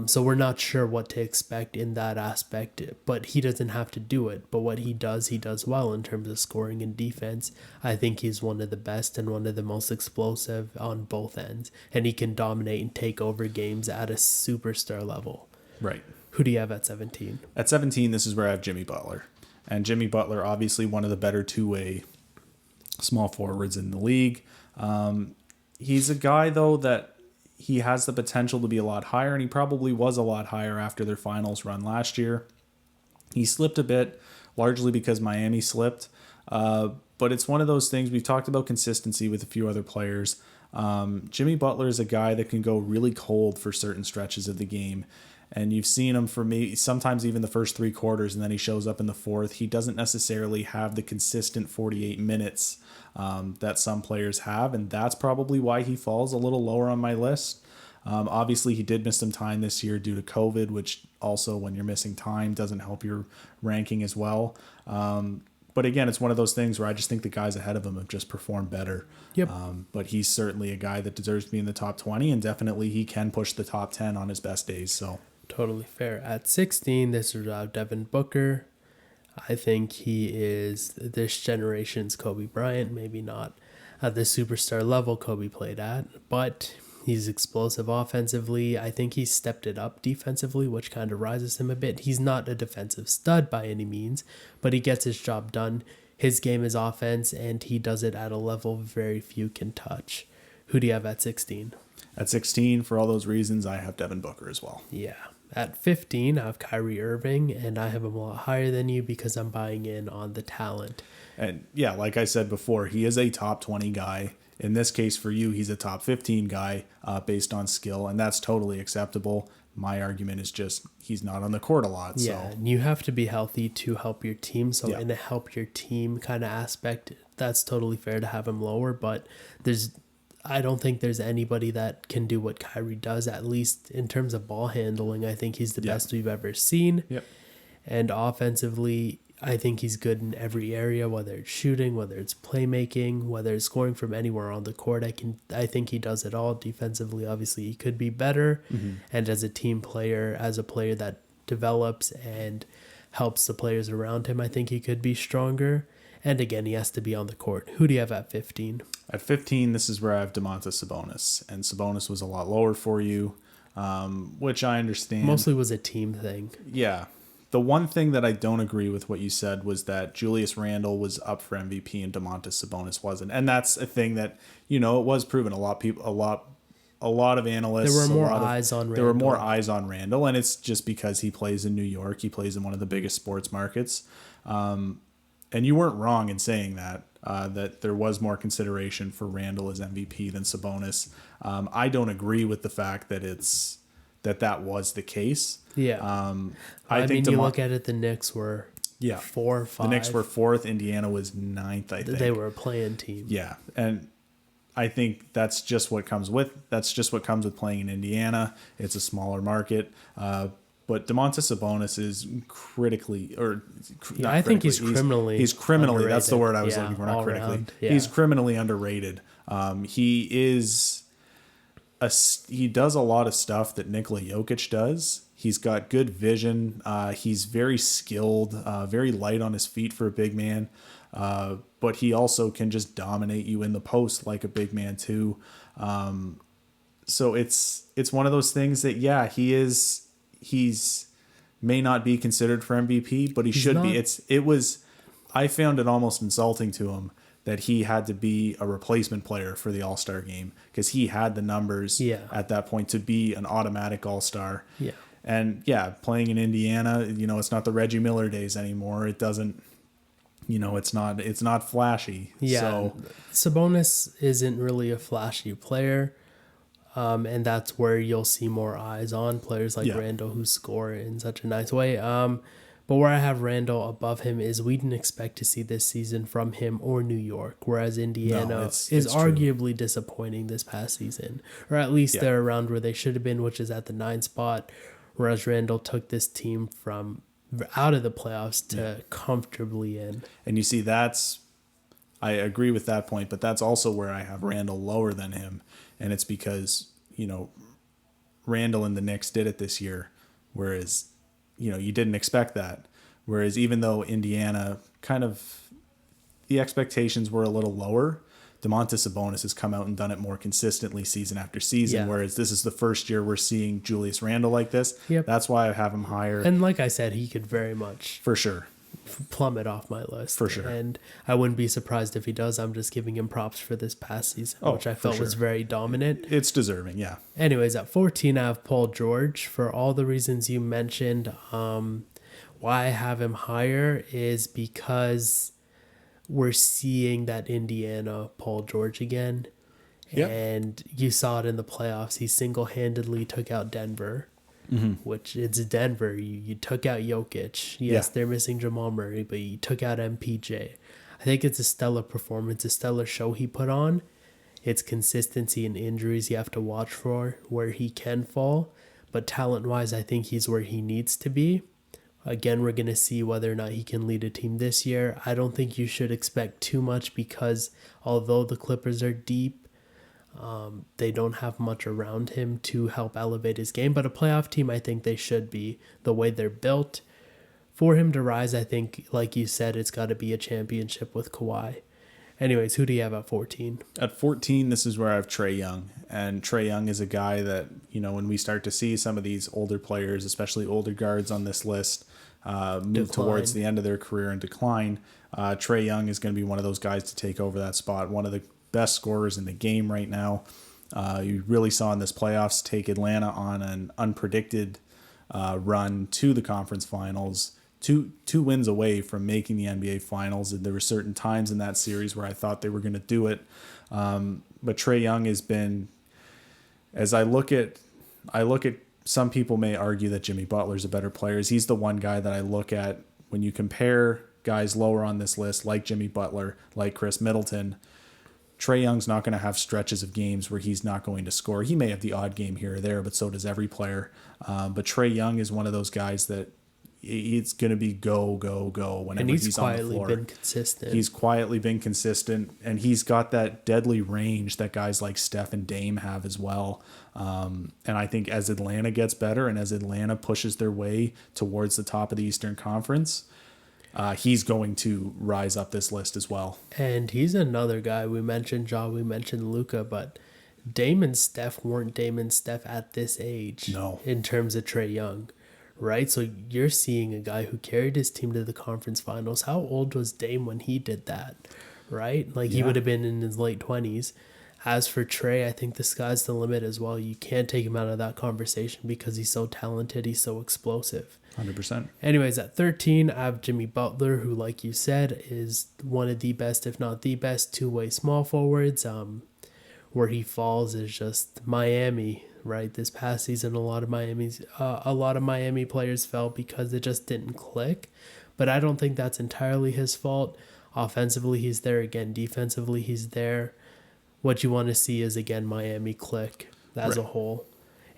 So we're not sure what to expect in that aspect, but he doesn't have to do it. But what he does well in terms of scoring and defense. I think he's one of the best and one of the most explosive on both ends. And he can dominate and take over games at a superstar level. Right. Who do you have at 17? At 17, this is where I have Jimmy Butler. And Jimmy Butler, obviously one of the better two-way small forwards in the league. He's a guy, though, that he has the potential to be a lot higher, and he probably was a lot higher after their finals run last year. He slipped a bit, largely because Miami slipped. But it's one of those things, we've talked about consistency with a few other players. Jimmy Butler is a guy that can go really cold for certain stretches of the game. And you've seen him for me, sometimes even the first 3 quarters, and then he shows up in the fourth. He doesn't necessarily have the consistent 48 minutes that some players have, and that's probably why he falls a little lower on my list. Obviously, he did miss some time this year due to COVID, which also, when you're missing time, doesn't help your ranking as well. But again, it's one of those things where I just think the guys ahead of him have just performed better. Yep. But he's certainly a guy that deserves to be in the top 20, and definitely he can push the top 10 on his best days. So totally fair. At 16, this is Devin Booker. I think he is this generation's Kobe Bryant, maybe not at the superstar level Kobe played at, but he's explosive offensively. I think he's stepped it up defensively, which kind of rises him a bit. He's not a defensive stud by any means, but he gets his job done. His game is offense, and he does it at a level very few can touch. Who do you have at 16? At 16, for all those reasons, I have Devin Booker as well. Yeah. At 15, I have Kyrie Irving, and I have him a lot higher than you because I'm buying in on the talent. And yeah, like I said before, he is a top 20 guy. In this case, for you, he's a top 15 guy based on skill, and that's totally acceptable. My argument is just he's not on the court a lot. Yeah, so. And you have to be healthy to help your team. So Yeah. in a help your team kind of aspect, that's totally fair to have him lower. But I don't think there's anybody that can do what Kyrie does, at least in terms of ball handling. I think he's the best we've ever seen. Yep. And offensively, I think he's good in every area, whether it's shooting, whether it's playmaking, whether it's scoring from anywhere on the court. I think he does it all. Defensively, obviously, he could be better. And as a team player, as a player that develops and helps the players around him, I think he could be stronger. And again, he has to be on the court. Who do you have at 15? At 15, this is where I have Domantas Sabonis. And Sabonis was a lot lower for you, which I understand. Mostly was a team thing. Yeah. The one thing that I don't agree with what you said was that Julius Randle was up for MVP and Domantas Sabonis wasn't. And that's a thing that, it was proven. A lot of analysts. There were more eyes on Randle. There were more eyes on Randle, and it's just because he plays in New York. He plays in one of the biggest sports markets. And you weren't wrong in saying that there was more consideration for Randle as MVP than Sabonis. I don't agree with the fact that that was the case. Yeah. I think you look at it, the Knicks were 4 or 5. The Knicks were 4th. Indiana was 9th, I think. They were a play-in team. Yeah. And I think that's just what comes with playing in Indiana. It's a smaller market. But Domantas Sabonis is critically, I think he's criminally. He's criminally. Underrated. That's the word I was looking for. Not critically. He's criminally underrated. He does a lot of stuff that Nikola Jokic does. He's got good vision. He's very skilled. Very light on his feet for a big man. But he also can just dominate you in the post like a big man too. So it's one of those things that he's may not be considered for MVP, but he should be. I found it almost insulting to him that he had to be a replacement player for the All-Star game because he had the numbers at that point to be an automatic All-Star. Yeah. And playing in Indiana, it's not the Reggie Miller days anymore. It doesn't, it's not flashy. Yeah. So Sabonis isn't really a flashy player. And that's where you'll see more eyes on players like Randle who score in such a nice way. But where I have Randle above him is we didn't expect to see this season from him or New York, whereas Indiana is arguably disappointing this past season. Or at least they're around where they should have been, which is at the 9th spot, whereas Randle took this team from out of the playoffs to comfortably in. And you see, I agree with that point, but that's also where I have Randle lower than him. And it's because, Randle and the Knicks did it this year, whereas, you didn't expect that. Whereas even though Indiana the expectations were a little lower, Domantas Sabonis has come out and done it more consistently season after season, whereas this is the first year we're seeing Julius Randle like this. Yep. That's why I have him higher. And like I said, he could very much... For sure. Plummet off my list. For sure. And I wouldn't be surprised if he does. I'm just giving him props for this past season, which I felt was very dominant. It's deserving, yeah. Anyways, at 14, I have Paul George. For all the reasons you mentioned, why I have him higher is because we're seeing that Indiana Paul George again. Yep. And you saw it in the playoffs. He single-handedly took out Denver. Which it's Denver. You took out Jokic. Yes, they're missing Jamal Murray, but you took out MPJ. I think it's a stellar performance, a stellar show he put on. It's consistency and injuries you have to watch for where he can fall. But talent-wise, I think he's where he needs to be. Again, we're going to see whether or not he can lead a team this year. I don't think you should expect too much because although the Clippers are deep, they don't have much around him to help elevate his game, but a playoff team, I think they should be the way they're built. For him to rise, I think, like you said, it's got to be a championship with Kawhi. Anyways, who do you have at 14? At 14, this is where I have Trey Young. And Trey Young is a guy that, when we start to see some of these older players, especially older guards on this list, move towards the end of their career and decline, Trey Young is going to be one of those guys to take over that spot. One of the best scorers in the game right now. You really saw in this playoffs take Atlanta on an unpredicted run to the conference finals, two wins away from making the NBA finals. And there were certain times in that series where I thought they were going to do it. But Trey Young has been, as I look at, some people may argue that Jimmy Butler's a better player. He's the one guy that I look at when you compare guys lower on this list, like Jimmy Butler, like Chris Middleton. Trey Young's not going to have stretches of games where he's not going to score. He may have the odd game here or there, but so does every player. But Trey Young is one of those guys that it's going to be go, go, go whenever he's on the floor. Been consistent. He's quietly been consistent, and he's got that deadly range that guys like Steph and Dame have as well. And I think as Atlanta gets better and as Atlanta pushes their way towards the top of the Eastern Conference, he's going to rise up this list as well. And he's another guy. We mentioned Ja, we mentioned Luka, but Dame and Steph weren't Dame and Steph at this age. No. In terms of Trae Young, right? So you're seeing a guy who carried his team to the conference finals. How old was Dame when he did that, right? Like he would have been in his late 20s. As for Trae, I think the sky's the limit as well. You can't take him out of that conversation because he's so talented. He's so explosive. 100%. Anyways, at 13, I have Jimmy Butler, who, like you said, is one of the best, if not the best, two-way small forwards. Where he falls is just Miami, right? This past season, a lot of Miami players fell because it just didn't click. But I don't think that's entirely his fault. Offensively, he's there again. Defensively, he's there. What you want to see is, again, Miami click as a whole.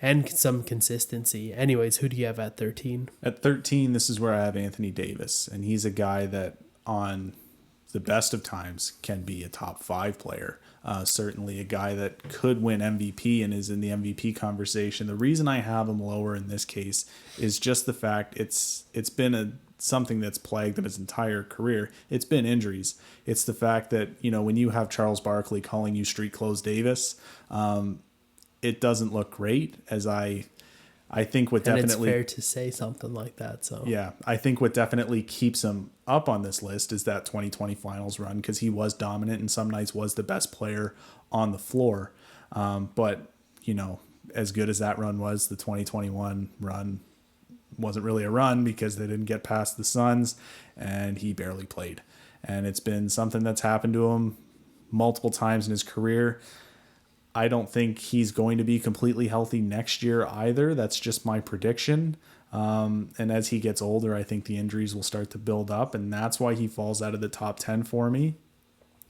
And some consistency. Anyways, who do you have at 13? At 13, this is where I have Anthony Davis. And he's a guy that on the best of times can be a top 5 player. Certainly a guy that could win MVP and is in the MVP conversation. The reason I have him lower in this case is just the fact it's been something that's plagued him his entire career. It's been injuries. It's the fact that, when you have Charles Barkley calling you street clothes Davis, it doesn't look great, as I think what definitely... And it's fair to say something like that. So yeah, I think what definitely keeps him up on this list is that 2020 finals run, because he was dominant and some nights was the best player on the floor. But, as good as that run was, the 2021 run wasn't really a run because they didn't get past the Suns and he barely played. And it's been something that's happened to him multiple times in his career. I don't think he's going to be completely healthy next year either. That's just my prediction. And as he gets older, I think the injuries will start to build up, and that's why he falls out of the top 10 for me.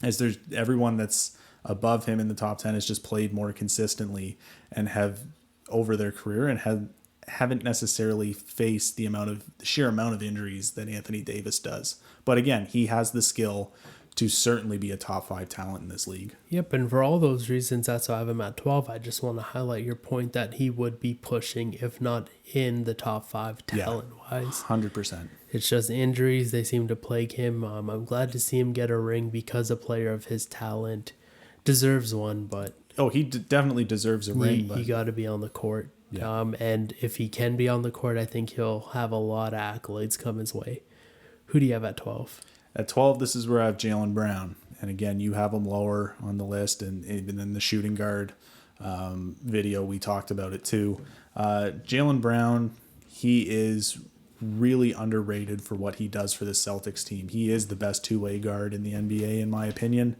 As there's everyone that's above him in the top 10 has just played more consistently and have over their career and haven't necessarily faced the sheer amount of injuries that Anthony Davis does. But again, he has the skill to certainly be a top 5 talent in this league. Yep, and for all those reasons, that's why I have him at 12. I just want to highlight your point that he would be pushing, if not in the top 5 talent-wise. 100%. It's just injuries. They seem to plague him. I'm glad to see him get a ring because a player of his talent deserves one, but... Oh, he definitely deserves a ring. He got to be on the court. Yeah. And if he can be on the court, I think he'll have a lot of accolades come his way. Who do you have at 12? At 12, this is where I have Jaylen Brown. And again, you have him lower on the list, and even in the shooting guard video, we talked about it too. Jaylen Brown, he is really underrated for what he does for the Celtics team. He is the best two-way guard in the NBA, in my opinion.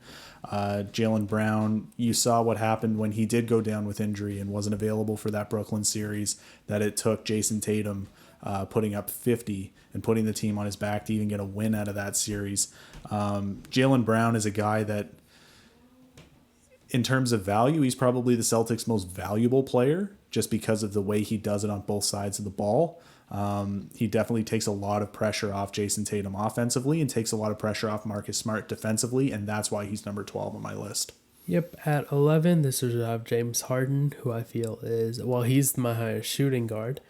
Jaylen Brown, you saw what happened when he did go down with injury and wasn't available for that Brooklyn series, that it took Jason Tatum putting up 50 and putting the team on his back to even get a win out of that series. Jaylen Brown is a guy that, in terms of value, he's probably the Celtics' most valuable player just because of the way he does it on both sides of the ball. He definitely takes a lot of pressure off Jason Tatum offensively and takes a lot of pressure off Marcus Smart defensively, and that's why he's number 12 on my list. Yep, at 11, this is James Harden, who I feel is, he's my highest shooting guard.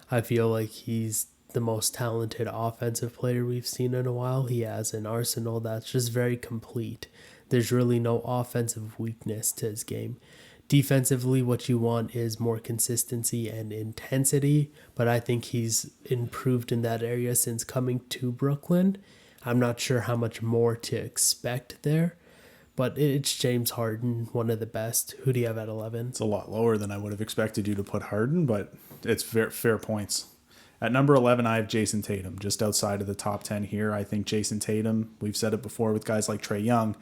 I feel like he's the most talented offensive player we've seen in a while. He has an arsenal that's just very complete. There's really no offensive weakness to his game. Defensively, what you want is more consistency and intensity, but I think he's improved in that area since coming to Brooklyn. I'm not sure how much more to expect there, but it's James Harden, one of the best. Who do you have at 11? It's a lot lower than I would have expected you to put Harden, but it's fair points. At number 11, I have Jason Tatum, just outside of the top 10 here. I think Jason Tatum, we've said it before with guys like Trey Young,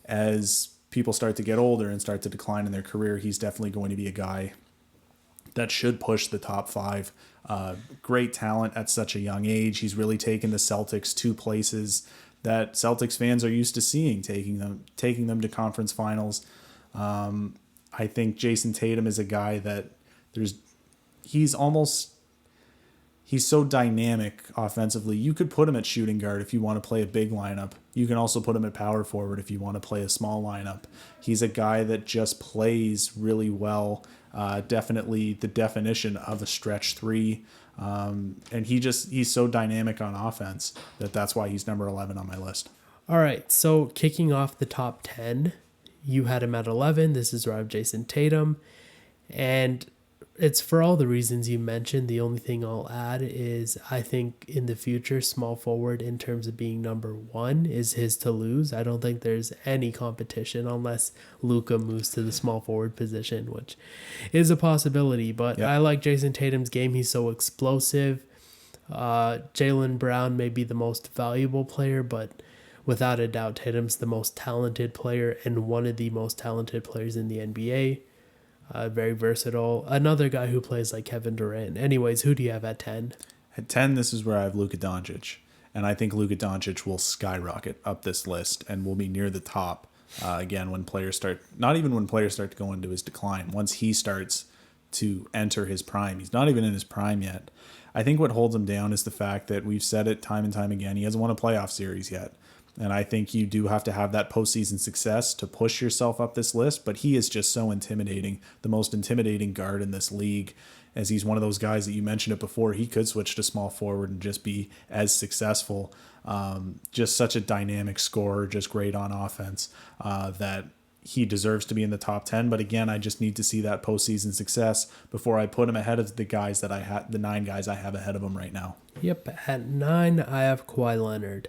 as people start to get older and start to decline in their career, he's definitely going to be a guy that should push the top 5. Great talent at such a young age. He's really taken the Celtics to places that Celtics fans are used to seeing, taking them to conference finals. I think Jason Tatum is a guy that he's so dynamic offensively. You could put him at shooting guard if you want to play a big lineup. You can also put him at power forward if you want to play a small lineup. He's a guy that just plays really well. Definitely the definition of a stretch three. And he's so dynamic on offense that's why he's number 11 on my list. All right, so kicking off the top 10, you had him at 11. This is where I have Jason Tatum. And it's for all the reasons you mentioned. The only thing I'll add is I think in the future, small forward in terms of being number 1 is his to lose. I don't think there's any competition unless Luka moves to the small forward position, which is a possibility. But I like Jason Tatum's game. He's so explosive. Jaylen Brown may be the most valuable player, but without a doubt, Tatum's the most talented player and one of the most talented players in the NBA. Very versatile. Another guy who plays like Kevin Durant. Anyways, who do you have at 10? At 10, this is where I have Luka Doncic. And I think Luka Doncic will skyrocket up this list and will be near the top. Again, when players start, not even when players start to go into his decline, once he starts to enter his prime. He's not even in his prime yet. I think what holds him down is the fact that we've said it time and time again. He hasn't won a playoff series yet. And I think you do have to have that postseason success to push yourself up this list. But he is just so intimidating, the most intimidating guard in this league, as he's one of those guys that you mentioned it before. He could switch to small forward and just be as successful. Just such a dynamic scorer, just great on offense, that he deserves to be in the top 10. But again, I just need to see that postseason success before I put him ahead of the guys that I had, the 9 guys I have ahead of him right now. Yep, at 9, I have Kawhi Leonard.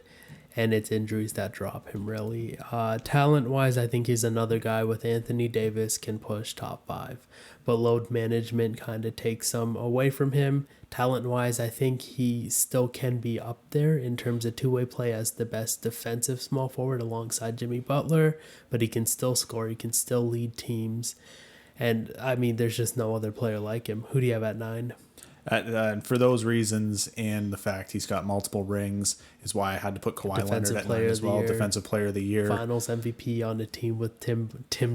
And it's injuries that drop him, really. Talent-wise, I think he's another guy with Anthony Davis can push top 5. But load management kind of takes some away from him. Talent-wise, I think he still can be up there in terms of two-way play as the best defensive small forward alongside Jimmy Butler. But he can still score. He can still lead teams. And, I mean, there's just no other player like him. Who do you have at 9? And for those reasons and the fact he's got multiple rings is why I had to put Kawhi Leonard at 9 as well. Defensive Player of the Year. Finals MVP on a team with Tim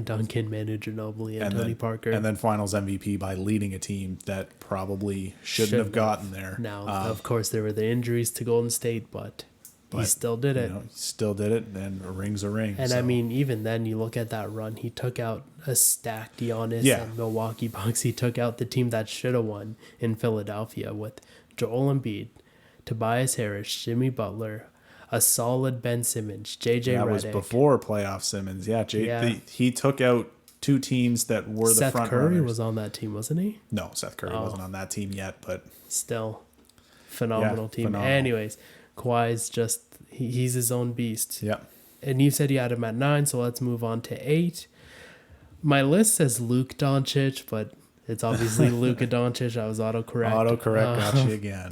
Duncan, Manu Ginobili, and Tony Parker. And then Finals MVP by leading a team that probably shouldn't have gotten there. Now, of course, there were the injuries to Golden State, but he still did it. He still did it, and a ring's a ring. And I mean, even then, you look at that run, he took out a stacked Giannis and Milwaukee Bucks. He took out the team that should have won in Philadelphia with Joel Embiid, Tobias Harris, Jimmy Butler, a solid Ben Simmons, JJ Redick. That was before playoff Simmons. He took out 2 teams that were the front runners. Seth Curry was on that team, wasn't he? No, Seth Curry wasn't on that team yet, but still, phenomenal team. Phenomenal. Anyways, Kawhi's just, he's his own beast. Yeah. And you said you had him at 9, so let's move on to 8. My list says Luka Doncic, but it's obviously Luka Doncic. I was autocorrect. Got you again.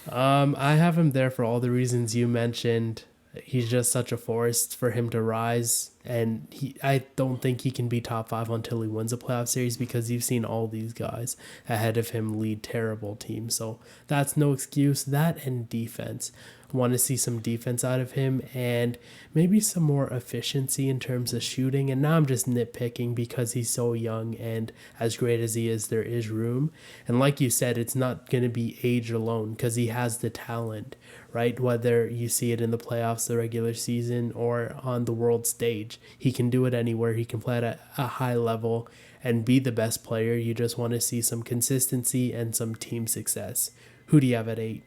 I have him there for all the reasons you mentioned. He's just such a force for him to rise. And I don't think he can be top 5 until he wins a playoff series, because you've seen all these guys ahead of him lead terrible teams. So that's no excuse. That and defense. Want to see some defense out of him and maybe some more efficiency in terms of shooting. And now I'm just nitpicking because he's so young, and as great as he is, there is room. And like you said, it's not going to be age alone, because he has the talent, right? Whether you see it in the playoffs, the regular season, or on the world stage, he can do it anywhere. He can play at a high level and be the best player. You just want to see some consistency and some team success. Who do you have at 8?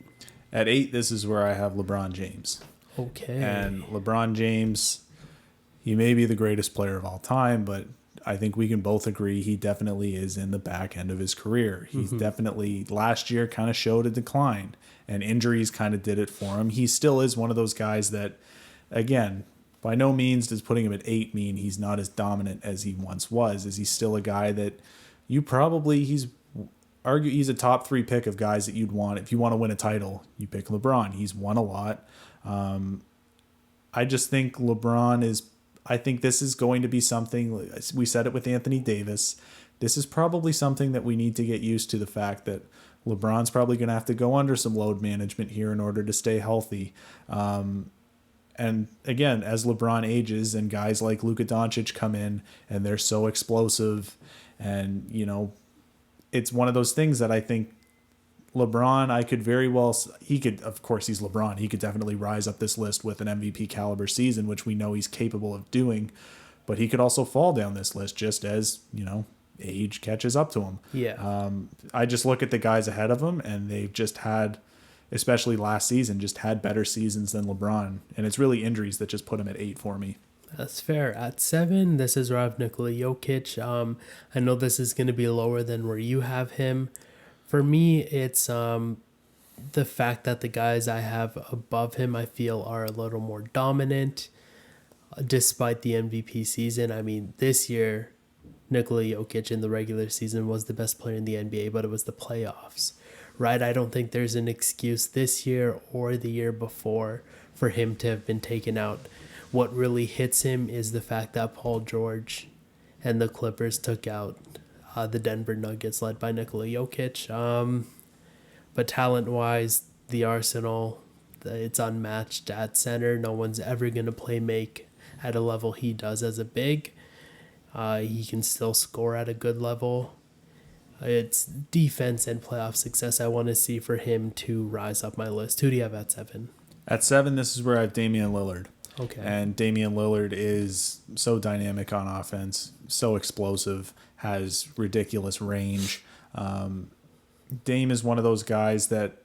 At 8, this is where I have LeBron James. Okay. And LeBron James, he may be the greatest player of all time, but I think we can both agree he definitely is in the back end of his career. He's definitely, last year, kind of showed a decline, and injuries kind of did it for him. He still is one of those guys that, again, by no means does putting him at 8 mean he's not as dominant as he once was. Is he still a guy that he's a top 3 pick of guys that you'd want. If you want to win a title, you pick LeBron. He's won a lot. I just think I think this is going to be something, we said it with Anthony Davis. This is probably something that we need to get used to, the fact that LeBron's probably going to have to go under some load management here in order to stay healthy. And again, as LeBron ages and guys like Luka Doncic come in and they're so explosive, and, it's one of those things that I think LeBron, I could very well, he could, of course, he's LeBron. He could definitely rise up this list with an MVP caliber season, which we know he's capable of doing. But he could also fall down this list just as, age catches up to him. Yeah. I just look at the guys ahead of him, and they've just had, especially last season, just had better seasons than LeBron. And it's really injuries that just put him at 8 for me. That's fair. At 7, this is Rav Nicola Yokic. I know this is going to be lower than where you have him. For me, it's the fact that the guys I have above him, I feel, are a little more dominant despite the MVP season. I mean, this year, Nikola Jokic in the regular season was the best player in the NBA, but it was the playoffs, right? I don't think there's an excuse this year or the year before for him to have been taken out. What really hits him is the fact that Paul George and the Clippers took out the Denver Nuggets led by Nikola Jokic. But talent-wise, the Arsenal, it's unmatched at center. No one's ever going to play make at a level he does as a big. He can still score at a good level. It's defense and playoff success I want to see for him to rise up my list. Who do you have at 7? At 7, this is where I have Damian Lillard. Okay. And Damian Lillard is so dynamic on offense, so explosive, has ridiculous range. Dame is one of those guys that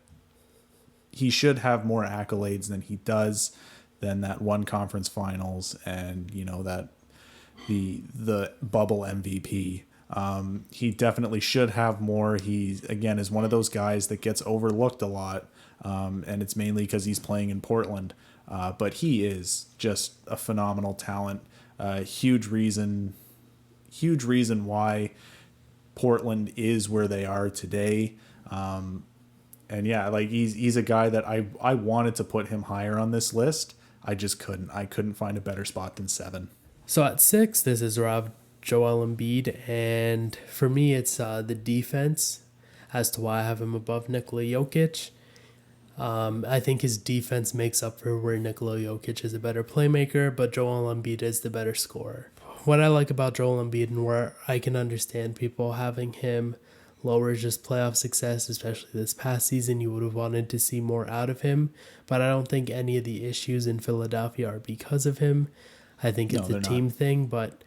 he should have more accolades than he does, than that one conference finals and, that the bubble MVP. He definitely should have more. He, again, is one of those guys that gets overlooked a lot, and it's mainly because he's playing in Portland. But he is just a phenomenal talent. Huge reason why Portland is where they are today. And yeah, like he's a guy that I wanted to put him higher on this list. I just couldn't. I couldn't find a better spot than 7. So at 6, this is Rob Joel Embiid, and for me, it's the defense as to why I have him above Nikola Jokic. I think his defense makes up for where Nikola Jokic is a better playmaker, but Joel Embiid is the better scorer. What I like about Joel Embiid and where I can understand people having him lower is just playoff success, especially this past season. You would have wanted to see more out of him, but I don't think any of the issues in Philadelphia are because of him. I think it's a team thing, but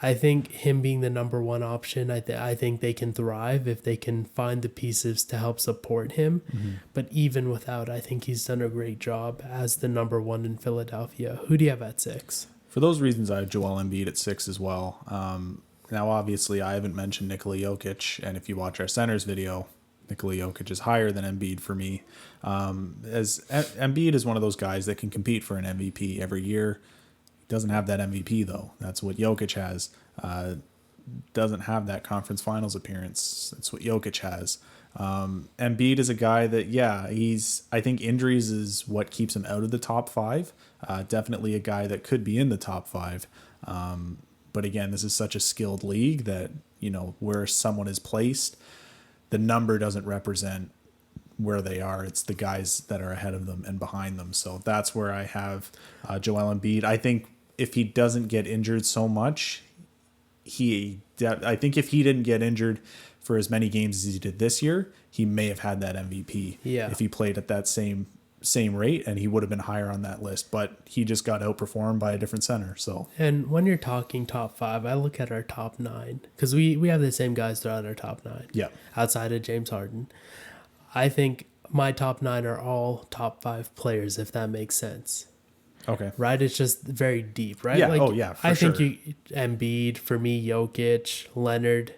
I think him being the number 1 option, I think they can thrive if they can find the pieces to help support him. Mm-hmm. But even without, I think he's done a great job as the number 1 in Philadelphia. Who do you have at 6? For those reasons, I have Joel Embiid at 6 as well. Now, obviously, I haven't mentioned Nikola Jokic, and if you watch our centers video, Nikola Jokic is higher than Embiid for me. As Embiid is one of those guys that can compete for an MVP every year. Doesn't have that MVP, though. That's what Jokic has. Doesn't have that conference finals appearance. That's what Jokic has. Embiid is a guy that, I think injuries is what keeps him out of the top 5. Definitely a guy that could be in the top 5. But again, this is such a skilled league that, where someone is placed, the number doesn't represent where they are. It's the guys that are ahead of them and behind them. So that's where I have Joel Embiid. I think if he doesn't get injured so much, I think if he didn't get injured for as many games as he did this year, he may have had that MVP. Yeah. If he played at that same rate, and he would have been higher on that list, but he just got outperformed by a different center. So, and when you're talking top 5, I look at our top 9 because we have the same guys throughout our top 9. Yeah. Outside of James Harden, I think my top 9 are all top 5 players, if that makes sense. Okay. Right? It's just very deep, right? Yeah. I think Embiid, for me, Jokic, Leonard,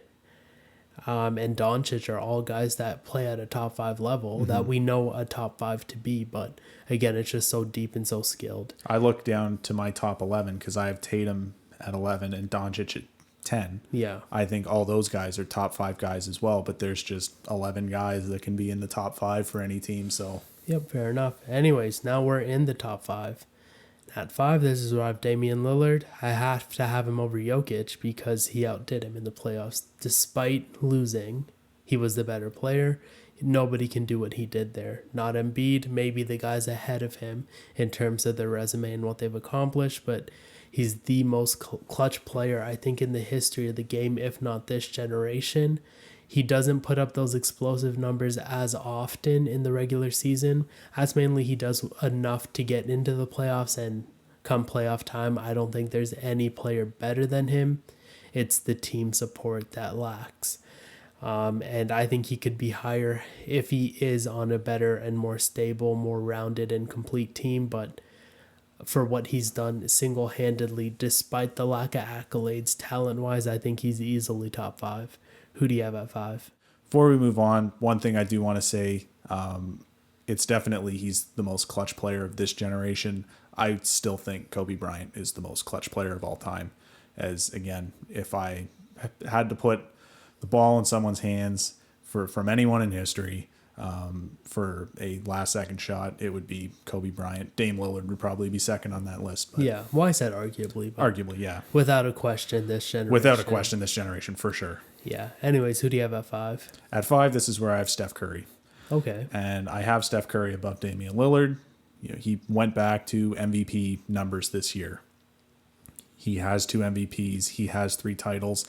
and Doncic are all guys that play at a top 5 level that we know a top 5 to be. But again, it's just so deep and so skilled. I look down to my top 11 because I have Tatum at 11 and Doncic at 10. Yeah. I think all those guys are top 5 guys as well, but there's just 11 guys that can be in the top 5 for any team. So, yep, fair enough. Anyways, now we're in the top 5. At 5, this is where I have Damian Lillard. I have to have him over Jokic because he outdid him in the playoffs. Despite losing, he was the better player. Nobody can do what he did there. Not Embiid, maybe the guys ahead of him in terms of their resume and what they've accomplished, but he's the most clutch player, I think, in the history of the game, if not this generation. He doesn't put up those explosive numbers as often in the regular season. That's mainly he does enough to get into the playoffs, and come playoff time, I don't think there's any player better than him. It's the team support that lacks. And I think he could be higher if he is on a better and more stable, more rounded and complete team. But for what he's done single-handedly, despite the lack of accolades, talent-wise, I think he's easily top 5. Who do you have at 5? Before we move on, one thing I do want to say, it's definitely he's the most clutch player of this generation. I still think Kobe Bryant is the most clutch player of all time. As, again, if I had to put the ball in someone's hands from anyone in history for a last-second shot, it would be Kobe Bryant. Dame Lillard would probably be second on that list. But yeah, well, I said arguably. But arguably, yeah. Without a question, this generation. Without a question, this generation, for sure. Yeah. Anyways, who do you have at 5? At 5, this is where I have Steph Curry. Okay. And I have Steph Curry above Damian Lillard. You know, he went back to MVP numbers this year. He has 2 MVPs. He has 3 titles.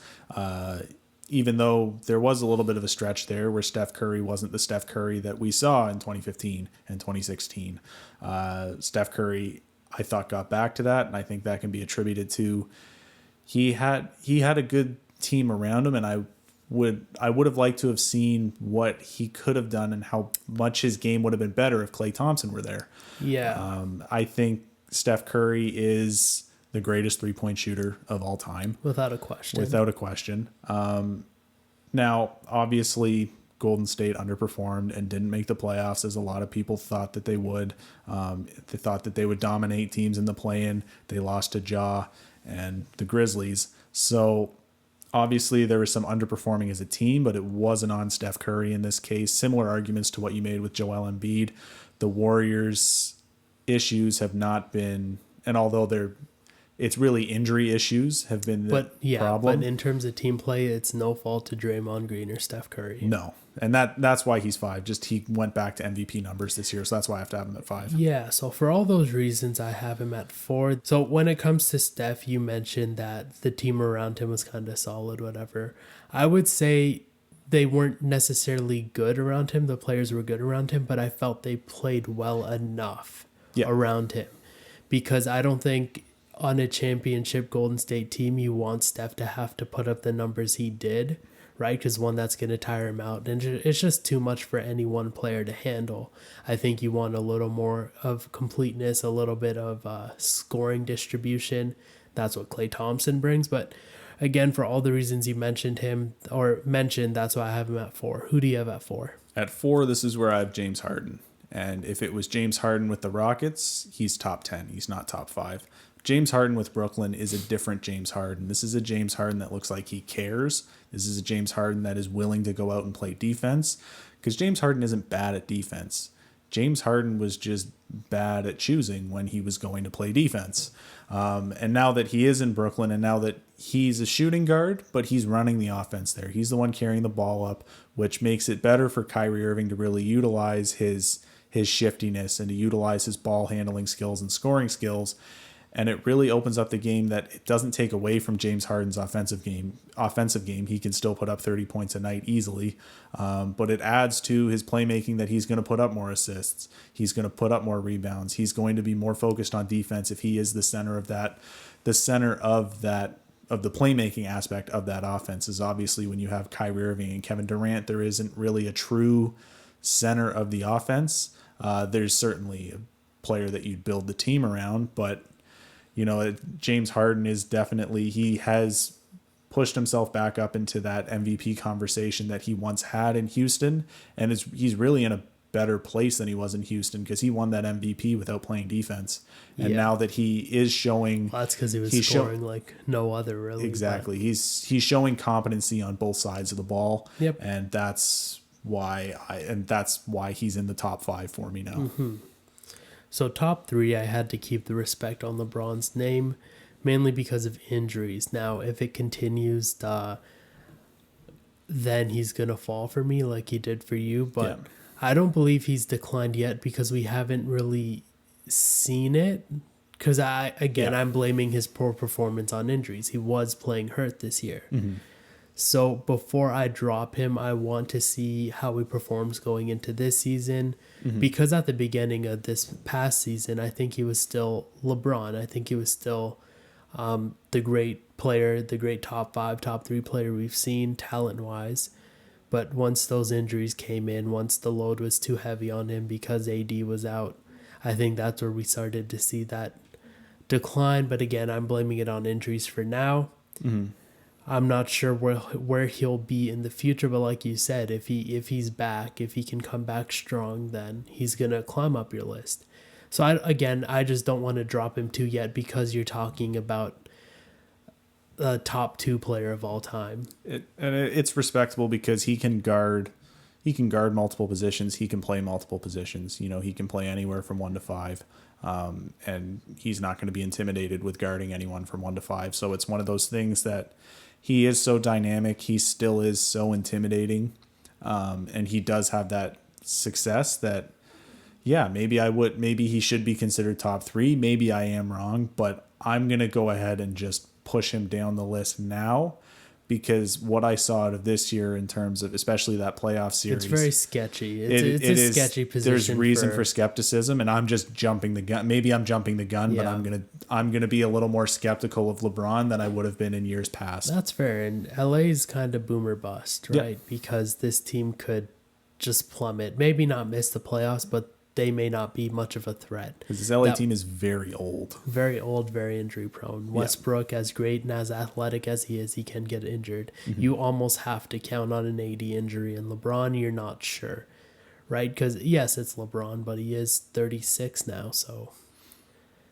Even though there was a little bit of a stretch there where Steph Curry wasn't the Steph Curry that we saw in 2015 and 2016. Steph Curry, I thought, got back to that, and I think that can be attributed to he had a good team around him, and I would have liked to have seen what he could have done and how much his game would have been better if Klay Thompson were there. Yeah. I think Steph Curry is the greatest three-point shooter of all time. Without a question. Without a question. Now, obviously, Golden State underperformed and didn't make the playoffs, as a lot of people thought that they would. They thought that they would dominate teams in the play-in. They lost to Ja and the Grizzlies. So, obviously, there was some underperforming as a team, but it wasn't on Steph Curry in this case. Similar arguments to what you made with Joel Embiid. The Warriors' issues have not been, and although it's really injury issues have been the problem. But in terms of team play, it's no fault to Draymond Green or Steph Curry. No. And that's why he's 5. Just he went back to MVP numbers this year, so that's why I have to have him at 5. Yeah, so for all those reasons, I have him at 4. So when it comes to Steph, you mentioned that the team around him was kind of solid, whatever. I would say they weren't necessarily good around him. The players were good around him, but I felt they played well enough around him. Because I don't think on a championship Golden State team, you want Steph to have to put up the numbers he did, right? Because one, that's going to tire him out. And it's just too much for any one player to handle. I think you want a little more of completeness, a little bit of scoring distribution. That's what Klay Thompson brings. But again, for all the reasons you mentioned, that's why I have him at 4. Who do you have at 4? At 4, this is where I have James Harden. And if it was James Harden with the Rockets, he's top 10. He's not top 5. James Harden with Brooklyn is a different James Harden. This is a James Harden that looks like he cares. This is a James Harden that is willing to go out and play defense, because James Harden isn't bad at defense. James Harden was just bad at choosing when he was going to play defense. And now that he is in Brooklyn, and now that he's a shooting guard, but he's running the offense there. He's the one carrying the ball up, which makes it better for Kyrie Irving to really utilize his shiftiness and to utilize his ball handling skills and scoring skills. And it really opens up the game that it doesn't take away from James Harden's offensive game. He can still put up 30 points a night easily, but it adds to his playmaking that he's going to put up more assists. He's going to put up more rebounds. He's going to be more focused on defense if he is the center of the playmaking aspect of that offense. Is obviously when you have Kyrie Irving and Kevin Durant, there isn't really a true center of the offense. There's certainly a player that you'd build the team around, but James Harden is definitely, he has pushed himself back up into that MVP conversation that he once had in Houston, and he's really in a better place than he was in Houston because he won that MVP without playing defense. And now that he is showing, well, that's because he was scoring like no other, really. Exactly. But he's showing competency on both sides of the ball. Yep. And that's why he's in the top 5 for me now. Mm-hmm. So top 3, I had to keep the respect on LeBron's name, mainly because of injuries. Now, if it continues, then he's going to fall for me like he did for you. But I don't believe he's declined yet because we haven't really seen it. Because, I'm blaming his poor performance on injuries. He was playing hurt this year. Mm-hmm. So before I drop him, I want to see how he performs going into this season. Because at the beginning of this past season, I think he was still LeBron. I think he was still the great player, the great top 5, top 3 player we've seen talent-wise. But once those injuries came in, once the load was too heavy on him because AD was out, I think that's where we started to see that decline. But again, I'm blaming it on injuries for now. I'm not sure where he'll be in the future, but like you said, if he's back, if he can come back strong, then he's gonna climb up your list. So I just don't want to drop him too yet because you're talking about a top 2 player of all time. It's respectable because he can guard multiple positions. He can play multiple positions. He can play anywhere from 1 to 5. And he's not going to be intimidated with guarding anyone from 1 to 5. So it's one of those things that he is so dynamic. He still is so intimidating. And he does have that success that, maybe he should be considered top 3. Maybe I am wrong, but I'm going to go ahead and just push him down the list now because what I saw out of this year in terms of especially that playoff series. It's very sketchy. It's a sketchy position. There's reason for skepticism, and I'm just jumping the gun. Maybe I'm jumping the gun, but I'm gonna be a little more skeptical of LeBron than I would have been in years past. That's fair. And LA's kind of boomer bust, right? Yeah. Because this team could just plummet. Maybe not miss the playoffs, but they may not be much of a threat. Because this LA team is very old. Very old, very injury prone. Westbrook, as great and as athletic as he is, he can get injured. You almost have to count on an AD injury. And LeBron, you're not sure, right? Because, yes, it's LeBron, but he is 36 now, so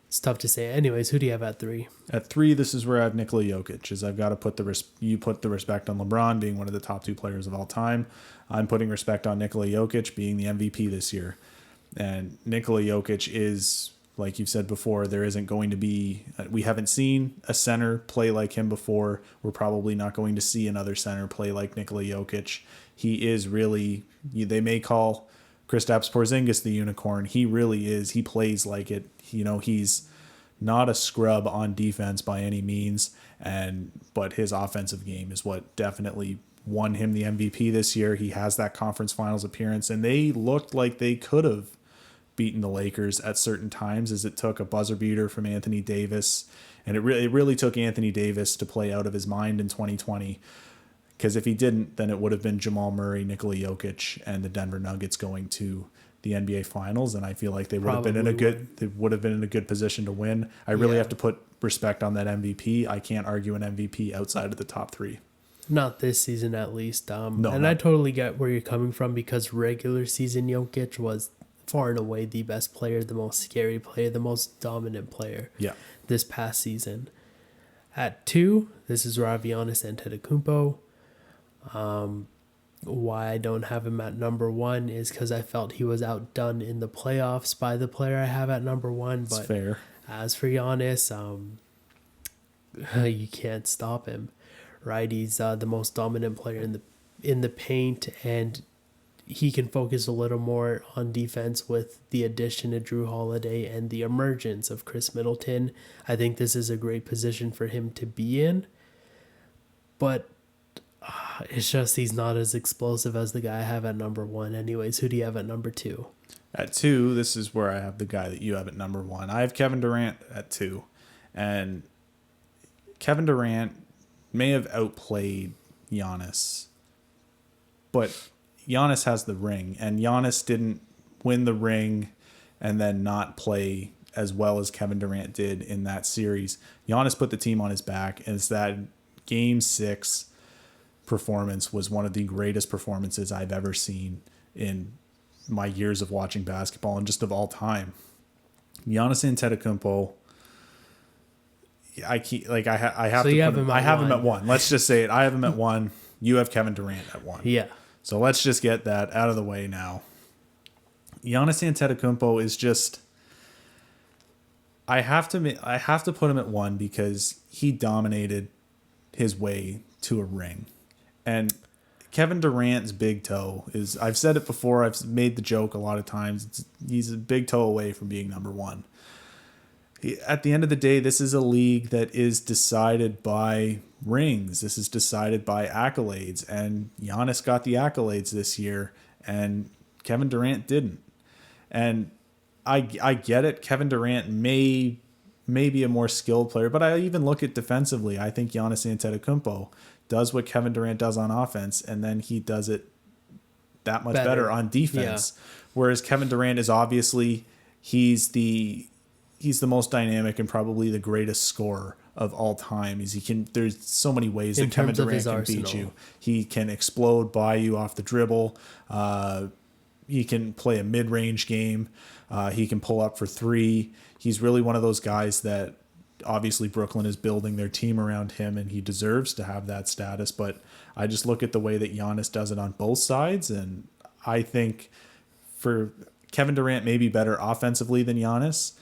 it's tough to say. Anyways, who do you have at 3? At 3, this is where I have Nikola Jokic, is I've got to put the respect on LeBron being one of the top 2 players of all time. I'm putting respect on Nikola Jokic being the MVP this year. And Nikola Jokic is, like you've said before, there isn't going to be, we haven't seen a center play like him before. We're probably not going to see another center play like Nikola Jokic. He is really, they may call Kristaps Porzingis the unicorn. He really is. He plays like it. He's not a scrub on defense by any means, but his offensive game is what definitely won him the MVP this year. He has that conference finals appearance, and they looked like they could have beaten the Lakers at certain times, as it took a buzzer beater from Anthony Davis, and it really took Anthony Davis to play out of his mind in 2020, because if he didn't, then it would have been Jamal Murray, Nikola Jokic, and the Denver Nuggets going to the NBA Finals, and I feel like they would have been in a good position to win. I really have to put respect on that MVP. I can't argue an MVP outside of the top 3. Not this season, at least. I totally get where you're coming from, because regular season Jokic was far and away the best player, the most scary player, the most dominant player this past season. At 2, this is Rav Giannis Antetokounmpo. Why I don't have him at number 1 is because I felt he was outdone in the playoffs by the player I have at number 1. That's but fair. As for Giannis, you can't stop him. Right, he's the most dominant player in the paint, and he can focus a little more on defense with the addition of Drew Holiday and the emergence of Chris Middleton. I think this is a great position for him to be in, but it's just he's not as explosive as the guy I have at number 1. Anyways, who do you have at number 2? At 2, this is where I have the guy that you have at number 1. I have Kevin Durant at 2, and Kevin Durant may have outplayed Giannis, but Giannis has the ring, and Giannis didn't win the ring and then not play as well as Kevin Durant did in that series. Giannis put the team on his back, and it's that Game 6 performance was one of the greatest performances I've ever seen in my years of watching basketball and just of all time. Giannis Antetokounmpo, I have him at 1. Let's just say it. I have him at 1. You have Kevin Durant at 1. Yeah. So let's just get that out of the way now. Giannis Antetokounmpo is just, I have to put him at 1 because he dominated his way to a ring. And Kevin Durant's big toe is, I've said it before, I've made the joke a lot of times, he's a big toe away from being number 1. At the end of the day, this is a league that is decided by rings. This is decided by accolades. And Giannis got the accolades this year, and Kevin Durant didn't. And I get it. Kevin Durant may be a more skilled player, but I even look at defensively. I think Giannis Antetokounmpo does what Kevin Durant does on offense, and then he does it that much better on defense. Yeah. Whereas Kevin Durant is obviously he's the most dynamic and probably the greatest scorer of all time. There's so many ways that Kevin Durant can beat you. He can explode by you off the dribble. He can play a mid-range game. He can pull up for three. He's really one of those guys that obviously Brooklyn is building their team around him, and he deserves to have that status. But I just look at the way that Giannis does it on both sides, and I think for Kevin Durant may be better offensively than Giannis,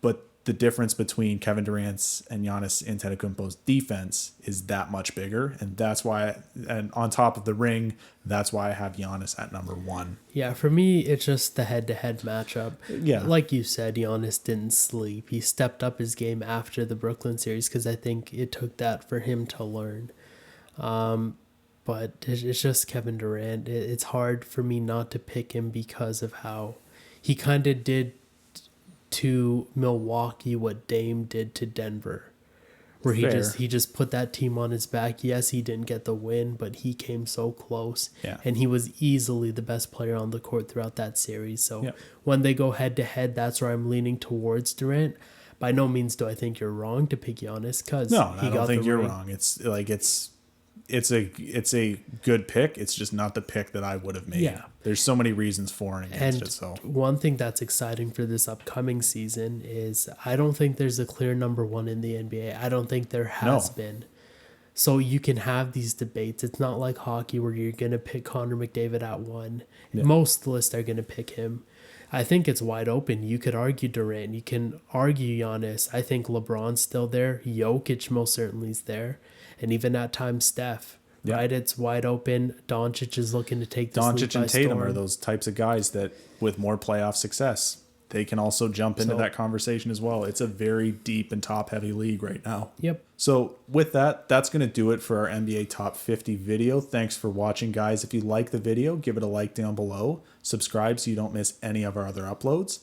but the difference between Kevin Durant's and Giannis Antetokounmpo's defense is that much bigger, and that's why. And on top of the ring, that's why I have Giannis at number 1. Yeah, for me, it's just the head-to-head matchup. Yeah, like you said, Giannis didn't sleep. He stepped up his game after the Brooklyn series because I think it took that for him to learn. But it's just Kevin Durant. It's hard for me not to pick him because of how he kind of did to Milwaukee what Dame did to Denver, where he just put that team on his back. Yes, he didn't get the win, but he came so close. Yeah. And he was easily the best player on the court throughout that series. So when they go head to head, that's where I'm leaning towards Durant. By no means do I think you're wrong to pick Giannis, because I don't think you're wrong. It's a good pick. It's just not the pick that I would have made. Yeah. There's so many reasons for and against it. So one thing that's exciting for this upcoming season is I don't think there's a clear number 1 in the NBA. I don't think there has been. So you can have these debates. It's not like hockey where you're going to pick Connor McDavid at 1. Yeah. Most lists are going to pick him. I think it's wide open. You could argue Durant. You can argue Giannis. I think LeBron's still there. Jokic most certainly is there. And even at times Steph, right? It's wide open. Doncic is looking to take this league by storm. Doncic and Tatum are those types of guys that with more playoff success, they can also jump into that conversation as well. It's a very deep and top-heavy league right now. Yep. So with that, that's going to do it for our NBA Top 50 video. Thanks for watching, guys. If you like the video, give it a like down below. Subscribe so you don't miss any of our other uploads.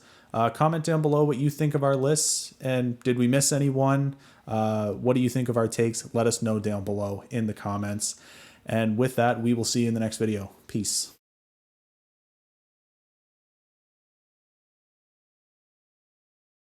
Comment down below what you think of our lists, and did we miss anyone? What do you think of our takes? Let us know down below in the comments. And with that, we will see you in the next video. Peace.